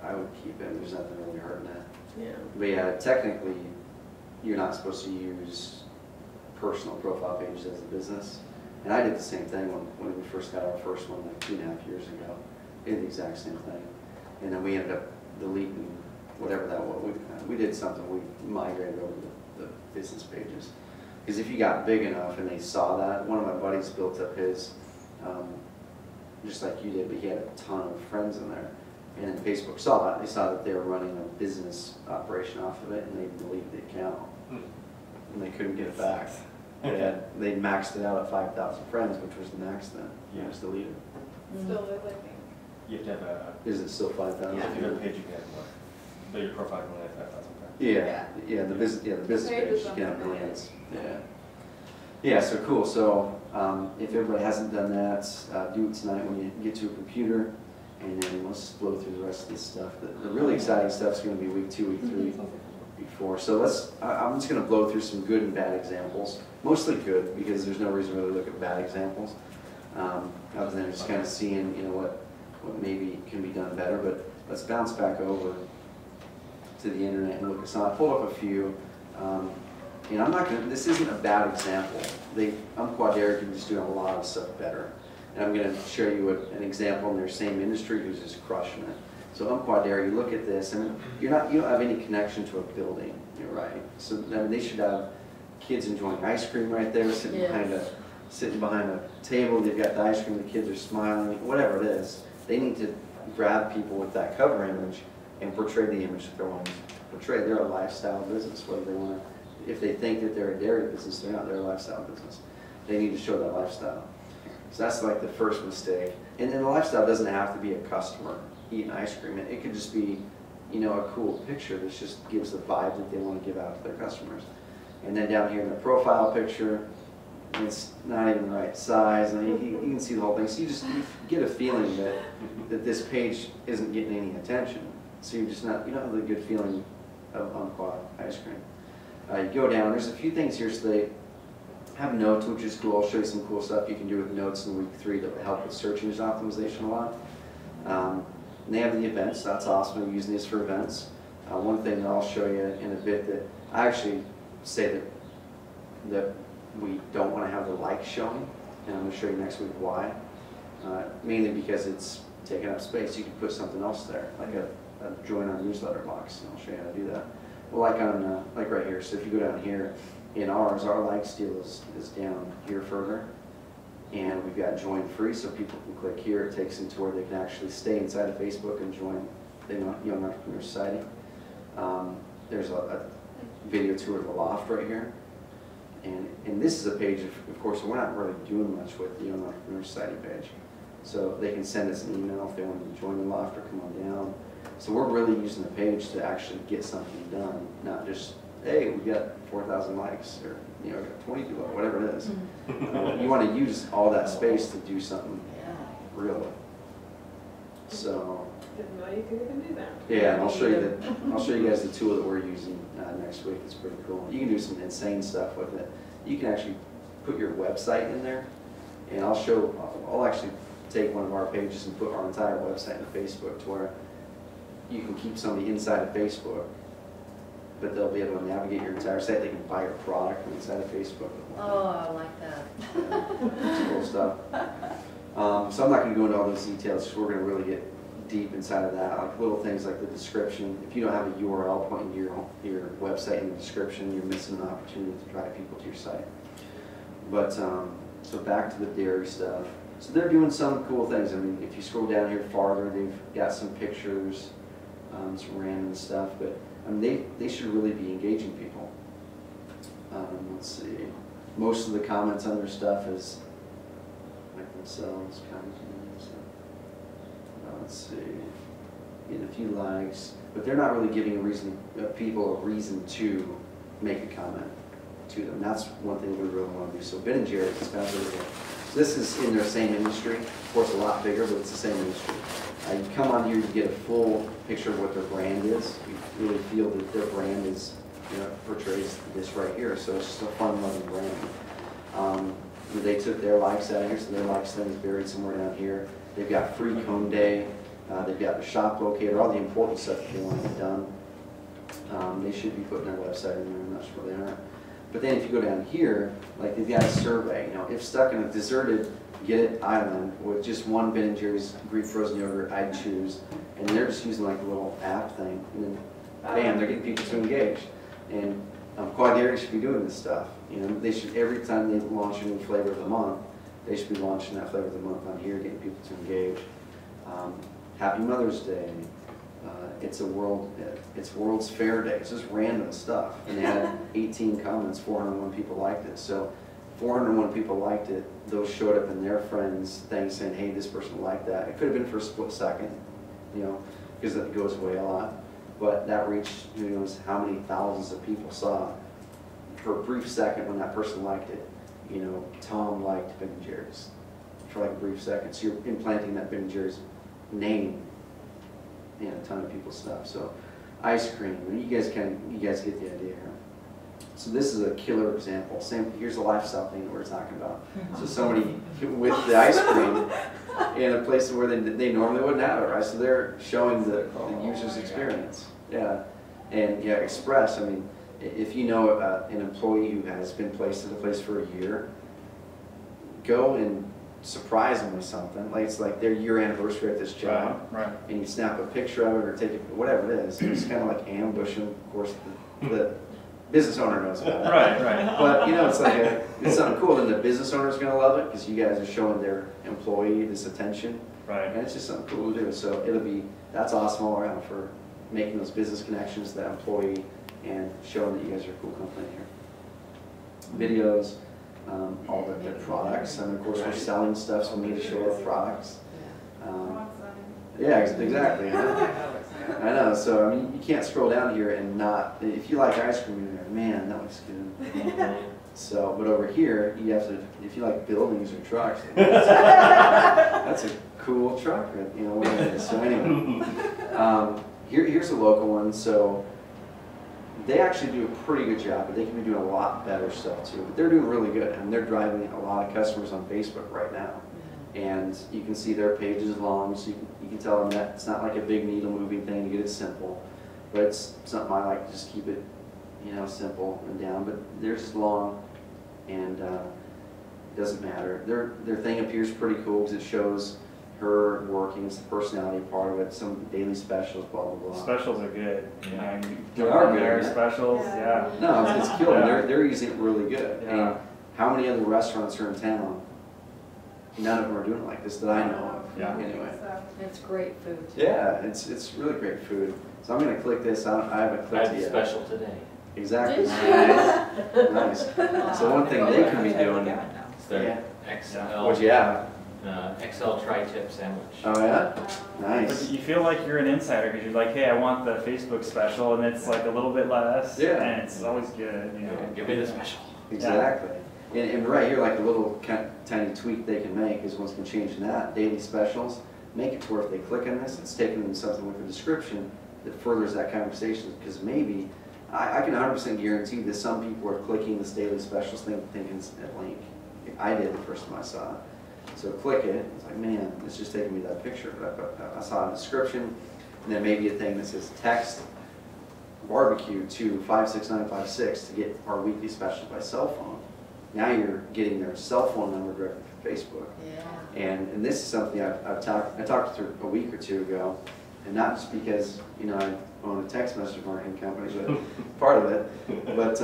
I would keep it, there's nothing really hurting it. Yeah. But yeah, technically, you're not supposed to use personal profile pages as a business. And I did the same thing when we first got our first one like 2.5 years ago. We did the exact same thing. And then we ended up deleting whatever that was. We did something, we migrated over the business pages. Because if you got big enough and they saw that, one of my buddies built up his, just like you did, but he had a ton of friends in there. And then Facebook saw it, they saw that they were running a business operation off of it, and they deleted the account. And they couldn't get it back. They maxed it out at 5,000 friends, which was the max then. Yeah, it was deleted. Still is, I think. You have to have a, Is it still 5,000? if you have a page, you can have more. But your profile can only have 5,000 friends. Yeah, the business page page, is you can have unlimited. millions. Yeah. Yeah, so cool. So if everybody hasn't done that, do it tonight when you get to a computer, and then let's just blow through the rest of this stuff. The really exciting stuff is going to be week 2, week 3, week 4. So I'm just going to blow through some good and bad examples. Mostly good, because there's no reason to really look at bad examples, other than just kind of seeing, what maybe can be done better. But let's bounce back over to the internet and look at some. I pulled up a few. And I'm not gonna, this isn't a bad example. Quadera can just do a lot of stuff better. And I'm gonna show you an example in their same industry who's just crushing it. So Quadera, you look at this, and you don't have any connection to a building, you're right. So I mean, they should have kids enjoying ice cream right there, sitting behind a table, they've got the ice cream, the kids are smiling, whatever it is. They need to grab people with that cover image and portray the image that they're wanting to portray. They're a lifestyle business, whether they want to. If they think that they're a dairy business, they're not. They're a lifestyle business. They need to show that lifestyle. So that's like the first mistake. And then the lifestyle doesn't have to be a customer eating ice cream. It could just be, a cool picture that just gives the vibe that they want to give out to their customers. And then down here in the profile picture, it's not even the right size. I mean, you can see the whole thing. So you get a feeling that this page isn't getting any attention. So you don't have the good feeling of Umpqua ice cream. You go down, there's a few things here. So they have notes, which is cool. I'll show you some cool stuff you can do with notes in week 3 that will help with search engine optimization a lot. And they have the events, that's awesome. I'm using these for events. One thing that I'll show you in a bit that I actually say that we don't want to have the like showing, and I'm going to show you next week why. Mainly because it's taking up space. You can put something else there, like a join our newsletter box, and I'll show you how to do that. Well, like right here, so if you go down here, in ours, our likes deal is down here further, and we've got join free, so people can click here. It takes them to where they can actually stay inside of Facebook and join the Young Entrepreneur Society. There's a video tour of the Loft right here, and this is a page, of course, we're not really doing much with the Young Entrepreneur Society page, so they can send us an email if they want to join the Loft or come on down. So we're really using the page to actually get something done, not just hey, we got 4,000 likes, or we got 22, whatever it is. You want to use all that space to do something real with. So. Didn't know you could even do that. Yeah, and I'll show you guys the tool that we're using next week. It's pretty cool. You can do some insane stuff with it. You can actually put your website in there, and I'll actually take one of our pages and put our entire website into Facebook, to where you can keep somebody inside of Facebook, but they'll be able to navigate your entire site. They can buy your product from inside of Facebook. Oh, I like that. Yeah, it's cool stuff. So I'm not going to go into all those details, because we're going to really get deep inside of that, like little things like the description. If you don't have a URL pointing to your website in the description, you're missing an opportunity to drive people to your site. But so back to the dairy stuff. So they're doing some cool things. I mean, if you scroll down here farther, they've got some pictures, some random stuff. But I mean, they should really be engaging people. Let's see. Most of the comments on their stuff is like themselves, comments and stuff. Let's see, getting a few likes, but they're not really giving people a reason to make a comment to them. That's one thing we really want to do. So Ben and Jerry's is kind of really good. So this is in their same industry, of course a lot bigger, but it's the same industry. You come on here, you get a full picture of what their brand is. You really feel that their brand is, portrays this right here. So it's just a fun-loving brand. They took their likes out of here, so their likes thing is buried somewhere down here. They've got free cone day. They've got the shop locator, all the important stuff that they want to get done. They should be putting their website in there. I'm not sure they are. But then if you go down here, like they've got a survey. If stuck in a deserted island with just one Ben & Jerry's Greek frozen yogurt, I'd choose. And they're just using like a little app thing. And then, bam, they're getting people to engage. And Quad Dairy should be doing this stuff. They should, every time they launch a new flavor of the month, they should be launching that flavor of the month on here, getting people to engage. Happy Mother's Day. It's World's Fair Day. It's just random stuff. And they had 18 comments, 401 people liked it. So 401 people liked it. Those showed up in their friends' thing saying, hey, this person liked that. It could have been for a split second, because it goes away a lot. But that reached, who knows how many thousands of people saw it. For a brief second when that person liked it, Tom liked Ben & Jerry's for like a brief second. So you're implanting that Ben & Jerry's name in a ton of people's stuff. So ice cream, you guys get the idea here. So this is a killer example. Here's a lifestyle thing that we're talking about. So somebody with the ice cream in a place where they normally wouldn't have it, right? So they're showing the user's experience. Yeah, and Express. I mean, if you know an employee who has been placed at a place for a year, go and surprise them with something. Like it's like their year anniversary at this job, right? And you snap a picture of it or take it, whatever it is. It's kind of like ambush them. Of course, the business owner knows about it. Right. But it's something cool, and the business owner's going to love it because you guys are showing their employee this attention. Right. And it's just something cool to do. So that's awesome all around for making those business connections to that employee and showing that you guys are a cool company here. Videos, all their products, and of course we're selling stuff, so we need to show our products. Yeah, exactly. I know. So I mean, you can't scroll down here and not. If you like ice cream, you're like, man, that looks good. So, but over here, you have to. If you like buildings or trucks, that's a cool truck, whatever it is. So anyway, here's a local one. So they actually do a pretty good job, but they can be doing a lot better stuff too. But they're doing really good, and they're driving a lot of customers on Facebook right now. And you can see their page is long, so you can tell them that it's not like a big needle moving thing to get it simple. But it's something I like to just keep it, simple and down. But theirs is long, and it doesn't matter. Their thing appears pretty cool because it shows her workings, the personality part of it, some daily specials, blah, blah, blah. Specials are good. They are good. Their specials, yeah. No, it's killer. Yeah. They're using it really good. Yeah. And how many other restaurants are in town? None of them are doing it like this that I know of. Yeah. Anyway. It's great food. Yeah, it's really great food. So I'm going to click this. I haven't clicked it yet. Special today. Exactly. Did Nice. So one thing they can be doing. Is there XL? What'd you have? XL tri-tip sandwich. Oh yeah? But Nice. you feel like you're an insider because you're like, hey, I want the Facebook special, and it's like a little bit less, Yeah. and it's always good. You know? Yeah, give me the special. Exactly. And right here, like a little tiny tweak they can make is once we can change that, daily specials, make it to where if they click on this, it's taking them something with a description that furthers that conversation. Because maybe, I can 100% guarantee that some people are clicking this daily specials thing thinking it's a link. I did the first time I saw it. So click it, it's like, man, it's just taking me to that picture. But I saw a description, and then maybe a thing that says text barbecue to 56956 to get our weekly special by cell phone. Now you're getting their cell phone number directly from Facebook. Yeah. And this is something I talked to a week or two ago, and not just because, you know, I own a text message marketing company, but part of it. But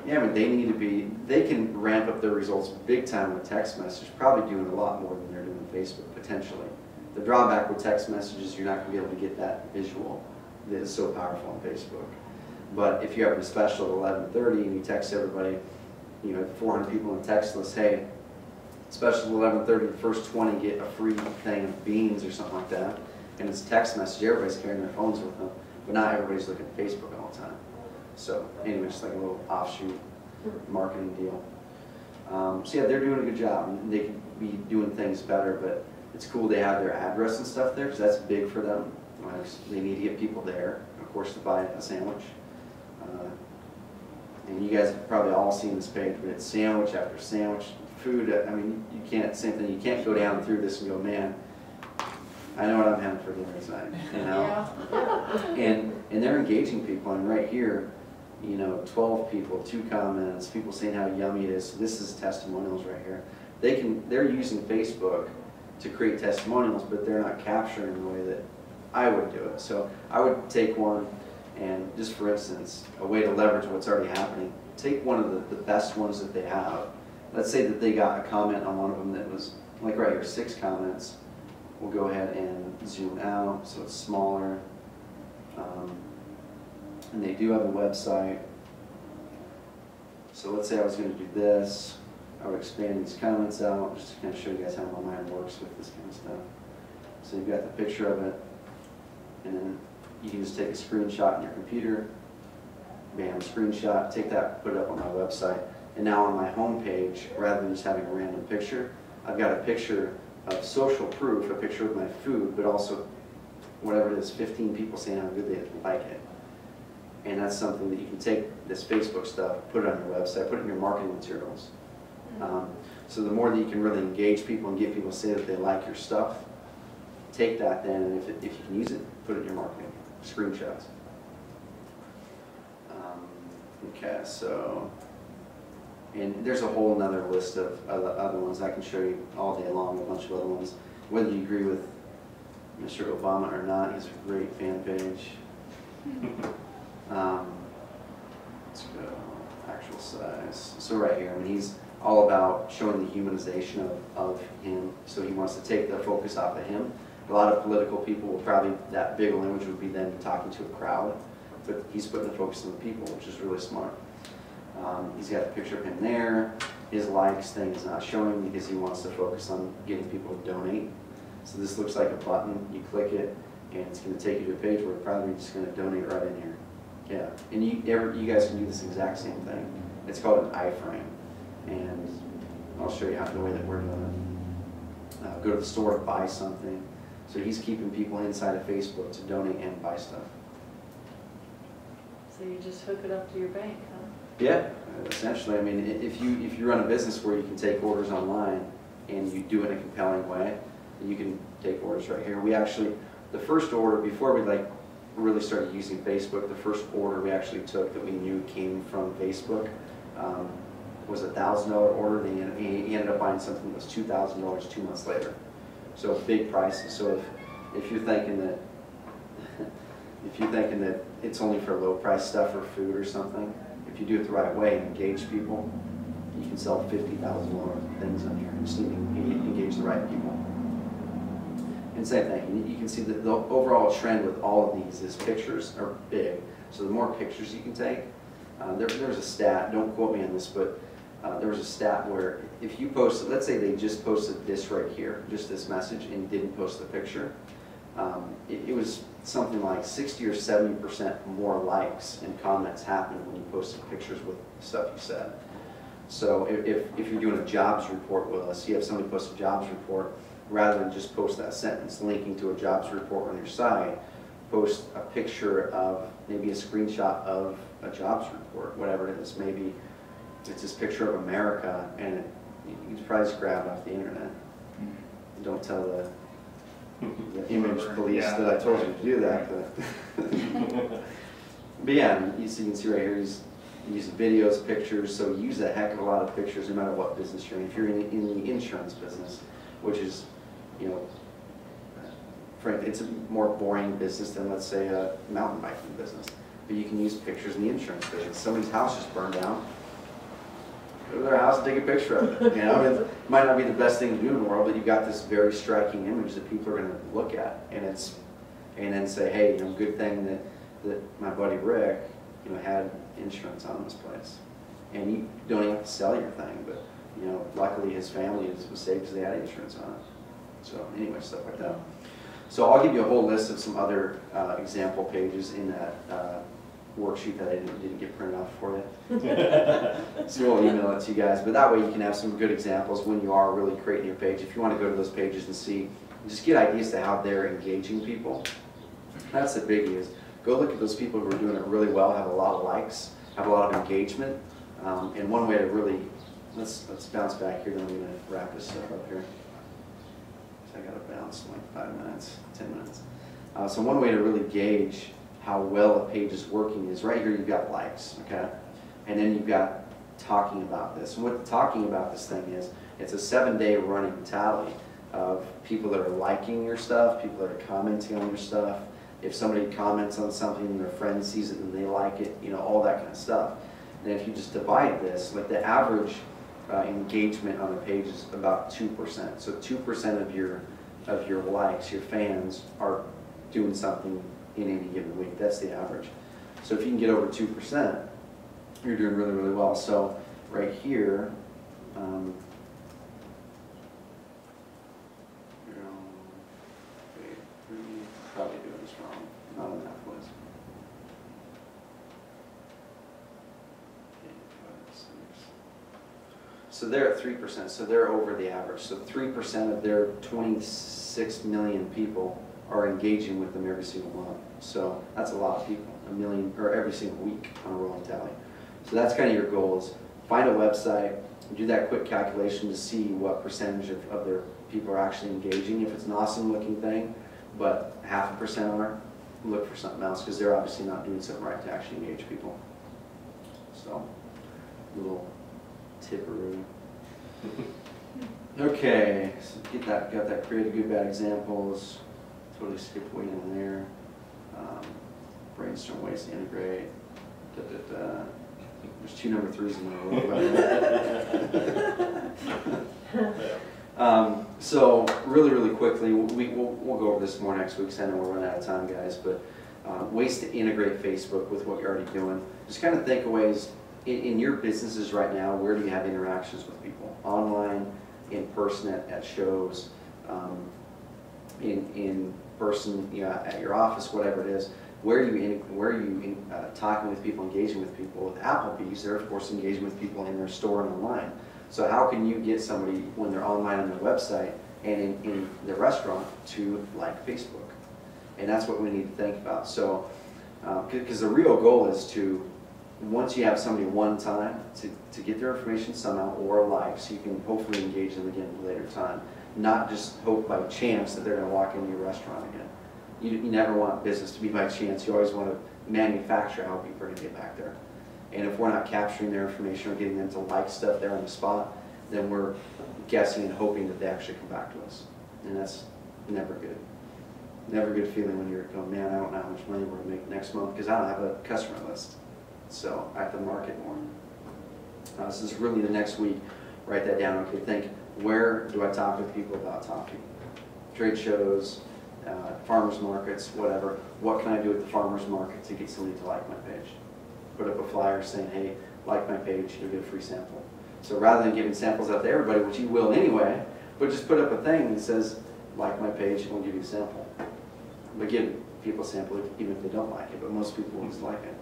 yeah, I mean, they can ramp up their results big time with text message, probably doing a lot more than they're doing with Facebook, potentially. The drawback with text messages, you're not going to be able to get that visual that is so powerful on Facebook. But if you have a special at 11:30 and you text everybody, you know, 400 people on the text list, hey, special at 11:30, the first 20 get a free thing of beans or something like that. And it's a text message, everybody's carrying their phones with them, but not everybody's looking at Facebook all the time. So anyway, just like a little offshoot marketing deal. So yeah, they're doing a good job, and they could be doing things better, but it's cool they have their address and stuff there, because that's big for them. They need to get people there, of course, to buy a sandwich. And you guys have probably all seen this page, but it's sandwich after sandwich. Food, I mean, you can't, same thing, you can't go down through this and go, man, I know what I'm having for dinner tonight, you know? Yeah. And they're engaging people, and right here, you know, 12 people, 2 comments, people saying how yummy it is. So this is testimonials right here. They're using Facebook to create testimonials, but they're not capturing the way that I would do it. So I would take one, and just for instance, a way to leverage what's already happening, take one of the best ones that they have. Let's say that they got a comment on one of them that was, like right here, 6 comments. We'll go ahead and zoom out so it's smaller. And they do have a website. So let's say I was going to do this. I would expand these comments out just to kind of show you guys how my mind works with this kind of stuff. So you've got the picture of it, and then you can just take a screenshot on your computer. Bam, screenshot, take that, put it up on my website. And now on my home page, rather than just having a random picture, I've got a picture of social proof, a picture of my food, but also whatever it is, 15 people saying how good they like it. And that's something that you can take this Facebook stuff, put it on your website, put it in your marketing materials. So the more that you can really engage people and get people to say that they like your stuff, take that then, and if you can use it, put it in your marketing, screenshots. Okay, so, and there's a whole nother list of other ones I can show you all day long, a bunch of other ones. Whether you agree with Mr. Obama or not, he's a great fan page. Let's go, actual size. So right here, I mean, he's all about showing the humanization of him, so he wants to take the focus off of him. A lot of political people will probably, that big image would be them talking to a crowd, but he's putting the focus on the people, which is really smart. He's got the picture of him there. His likes thing is not showing because he wants to focus on getting people to donate. So this looks like a button, you click it, and it's going to take you to a page where it's probably just going to donate right in here. Yeah, and you guys can do this exact same thing. It's called an iframe, and I'll show you how the way that we're doing it. Go to the store to buy something. So he's keeping people inside of Facebook to donate and buy stuff. So you just hook it up to your bank, huh? Yeah, essentially. I mean, if you run a business where you can take orders online and you do it in a compelling way, you can take orders right here. We actually, the first order, before we really started using Facebook, the first order we actually took that we knew came from Facebook was a $1,000 order. He ended up buying something that was $2,000 2 months later. So big prices. So if you're thinking that it's only for low price stuff or food or something, if you do it the right way and engage people, you can sell $50,000 things on here. You just need to engage the right people. And same thing, you can see that the overall trend with all of these is pictures are big. So the more pictures you can take, there's a stat, don't quote me on this, but there was a stat where if you posted, let's say they just posted this right here, just this message, and didn't post the picture, it was something like 60 or 70% more likes and comments happened when you posted pictures with stuff you said. So if you're doing a jobs report with us, you have somebody post a jobs report, rather than just post that sentence linking to a jobs report on your site, post a picture of maybe a screenshot of a jobs report, whatever it is. Maybe it's this picture of America, and you can probably just grab it off the internet. Don't tell the image police that I told you to do that. But yeah, you can see right here, he's using videos, pictures, so use a heck of a lot of pictures no matter what business you're in. If you're in the insurance business, which is, you know, frankly, it's a more boring business than, let's say, a mountain biking business. But you can use pictures in the insurance business. Somebody's house just burned down. Go to their house and take a picture of it. You know, it might not be the best thing to do in the world, but you've got this very striking image that people are going to look at, and then say, hey, you know, good thing that my buddy Rick, you know, had insurance on this place. And you don't even have to sell your thing, but you know, luckily his family was safe because they had insurance on it. So anyway, stuff like that. So I'll give you a whole list of some other example pages in that worksheet that I didn't get printed off for you. So we'll email it to you guys. But that way you can have some good examples when you are really creating your page. If you want to go to those pages and see, just get ideas to how they're engaging people. That's the biggie, is go look at those people who are doing it really well, have a lot of likes, have a lot of engagement. And one way to really, let's bounce back here, then I'm going to wrap this stuff up here. I got to bounce in like 5 minutes, 10 minutes. So one way to really gauge how well a page is working is right here you've got likes, okay? And then you've got talking about this. And what the talking about this thing is, it's a 7-day running tally of people that are liking your stuff, people that are commenting on your stuff. If somebody comments on something and their friend sees it and they like it, you know, all that kind of stuff. And if you just divide this, like the average engagement on a page is about 2%. So 2% of your likes, your fans, are doing something in any given week. That's the average. So if you can get over 2%, you're doing really, really well. So right here, probably doing this wrong. Not enough was. So they're at 3%, so they're over the average. So 3% of their 26 million people are engaging with them every single month. So that's a lot of people, a million, or every single week on a rolling tally. So that's kind of your goal, is find a website, do that quick calculation to see what percentage of their people are actually engaging. If it's an awesome looking thing, but 0.5% are, look for something else, because they're obviously not doing something right to actually engage people. So, a little tipperoo. Okay, so got that creative good bad examples. Totally skipped way in there. Brainstorm ways to integrate. There's 2 number 3s in there. So really quickly, we'll go over this more next week, because I know we're running out of time, guys. But ways to integrate Facebook with what you're already doing. Just kind of think of ways in your businesses right now. Where do you have interactions with people? Online, in person at shows, in person, you know, at your office, whatever it is. Where are you talking with people, engaging with people? With Applebee's, they're of course engaging with people in their store and online. So how can you get somebody, when they're online on their website and in the restaurant, to like Facebook? And that's what we need to think about. So, because the real goal is to, once you have somebody one time, to get their information somehow, or a like, so you can hopefully engage them again at a later time. Not just hope by chance that they're going to walk into your restaurant again. You never want business to be by chance. You always want to manufacture how people are going to get back there. And if we're not capturing their information or getting them to like stuff there on the spot, then we're guessing and hoping that they actually come back to us. And that's never good. Never a good feeling when you're going, man, I don't know how much money we're going to make next month because I don't have a customer list. So I have to market more. This is really the next week. Write that down. Okay, think, where do I talk with people about talking? Trade shows, farmers markets, whatever. What can I do at the farmers market to get somebody to like my page? Put up a flyer saying, hey, like my page, you'll get a free sample. So rather than giving samples out to everybody, which you will anyway, but just put up a thing that says, like my page, and we'll give you a sample. But give people a sample even if they don't like it, but most people always like it.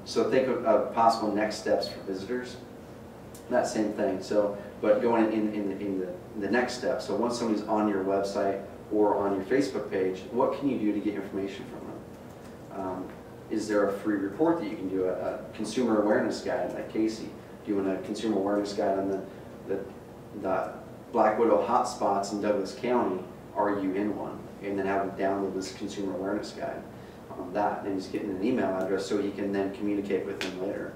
So think of possible next steps for visitors. That same thing. So, but going in the next step. So once somebody's on your website or on your Facebook page, what can you do to get information from them? Is there a free report that you can do? A consumer awareness guide like Casey, doing a consumer awareness guide on the Black Widow hotspots in Douglas County. Are you in one? And then have him download this consumer awareness guide on that, and he's getting an email address so he can then communicate with them later.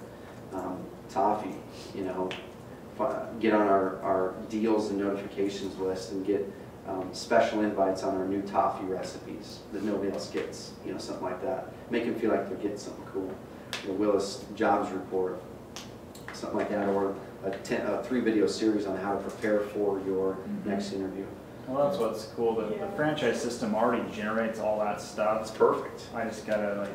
Toffee, you know, get on our deals and notifications list and get special invites on our new toffee recipes that nobody else gets, you know, something like that. Make them feel like they're getting something cool. The Willis Jobs Report, something like that, or a 3-video series on how to prepare for your next interview. Well, that's what's cool. The franchise system already generates all that stuff. It's perfect. I just gotta like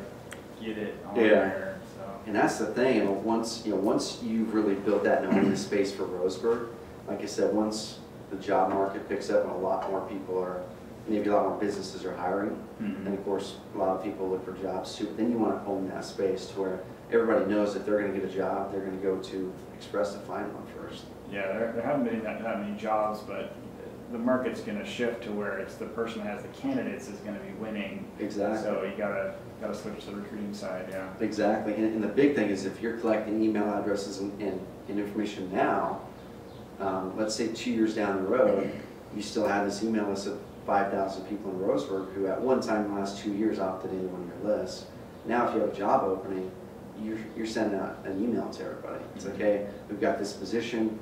get it on Yeah. there. So. And that's the thing. And once you've really built that and owned the space for Roseburg, like I said, once the job market picks up and a lot more people are, maybe a lot more businesses are hiring, and of course a lot of people look for jobs too. But then you want to own that space to where everybody knows that they're going to get a job, they're going to go to Express to find one first. Yeah, there haven't been that many jobs, but the market's going to shift to where it's the person that has the candidates is going to be winning. Exactly. So you gotta switch to the recruiting side, yeah. Exactly. And the big thing is if you're collecting email addresses and information now, let's say 2 years down the road, you still have this email list of 5,000 people in Roseburg who at one time in the last 2 years opted into one of your lists. Now if you have a job opening, you're sending out an email to everybody. It's like, hey, we've got this position,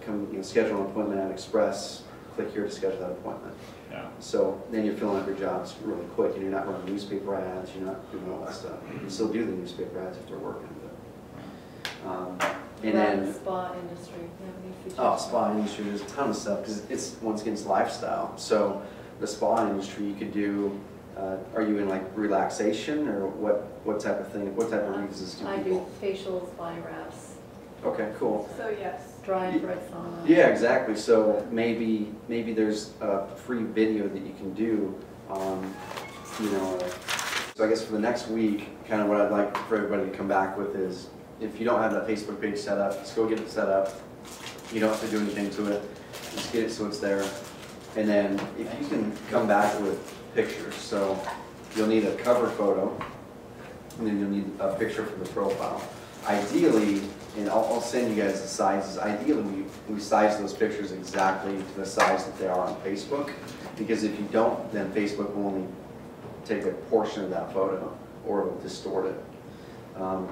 come schedule an appointment at Express, click here to schedule that appointment. Yeah. So then you're filling up your jobs really quick, and you're not running newspaper ads, you're not doing all that stuff. You still do the newspaper ads if they're working, but and then spa industry. Do you have any features? Oh, spa industry, there's a ton of stuff because it's once again it's lifestyle. So the spa industry, you could do. Are you in like relaxation or what type of thing? What type of reasons do people? I do facials, body wraps. Okay, cool. So yes. Dry infrared sauna. Yeah, exactly. So maybe there's a free video that you can do on, so I guess for the next week, kind of what I'd like for everybody to come back with is, if you don't have that Facebook page set up, just go get it set up. You don't have to do anything to it. Just get it so it's there. And then if you can come back with pictures, so you'll need a cover photo, and then you'll need a picture for the profile. Ideally, and I'll send you guys the sizes. Ideally, we size those pictures exactly to the size that they are on Facebook, because if you don't, then Facebook will only take a portion of that photo, or it'll distort it.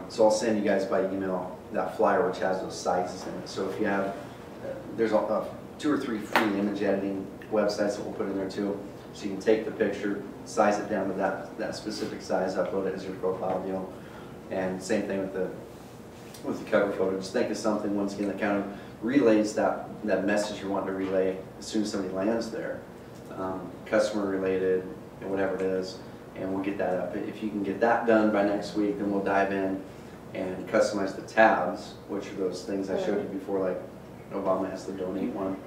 So I'll send you guys by email that flyer which has those sizes in it. So if you have, there's 2 or 3 free image editing websites that we'll put in there too. So you can take the picture, size it down to that specific size, upload it as your profile deal. And same thing with the cover photo. Just think of something, once again, that kind of relays that message you're wanting to relay as soon as somebody lands there. Customer related, and whatever it is, and we'll get that up. If you can get that done by next week, then we'll dive in and customize the tabs, which are those things I showed you before, like Obama has the donate one.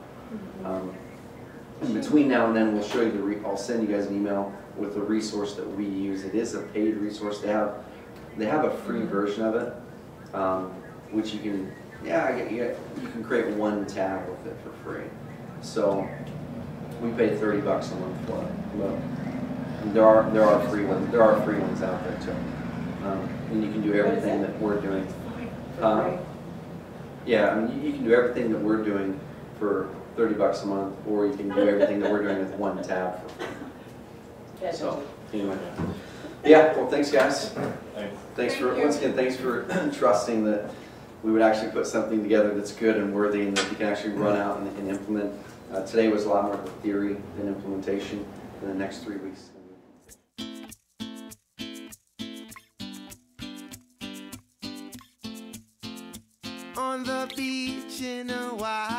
In between now and then, we'll show you I'll send you guys an email with the resource that we use. It is a paid resource. They have a free version of it, which you can, you can create one tab with it for free. So we pay $30 a month for it. But there are free ones. There are free ones out there too, and you can do everything that we're doing. Yeah, I mean, you can do everything that we're doing for $30 a month, or you can do everything that we're doing with one tab for free. So anyway, yeah. Well, thanks guys. Thanks for once again. Thanks for trusting that we would actually put something together that's good and worthy, and that you can actually run out and implement. Today was a lot more of a theory than implementation. In the next 3 weeks. On the beach in Hawaii.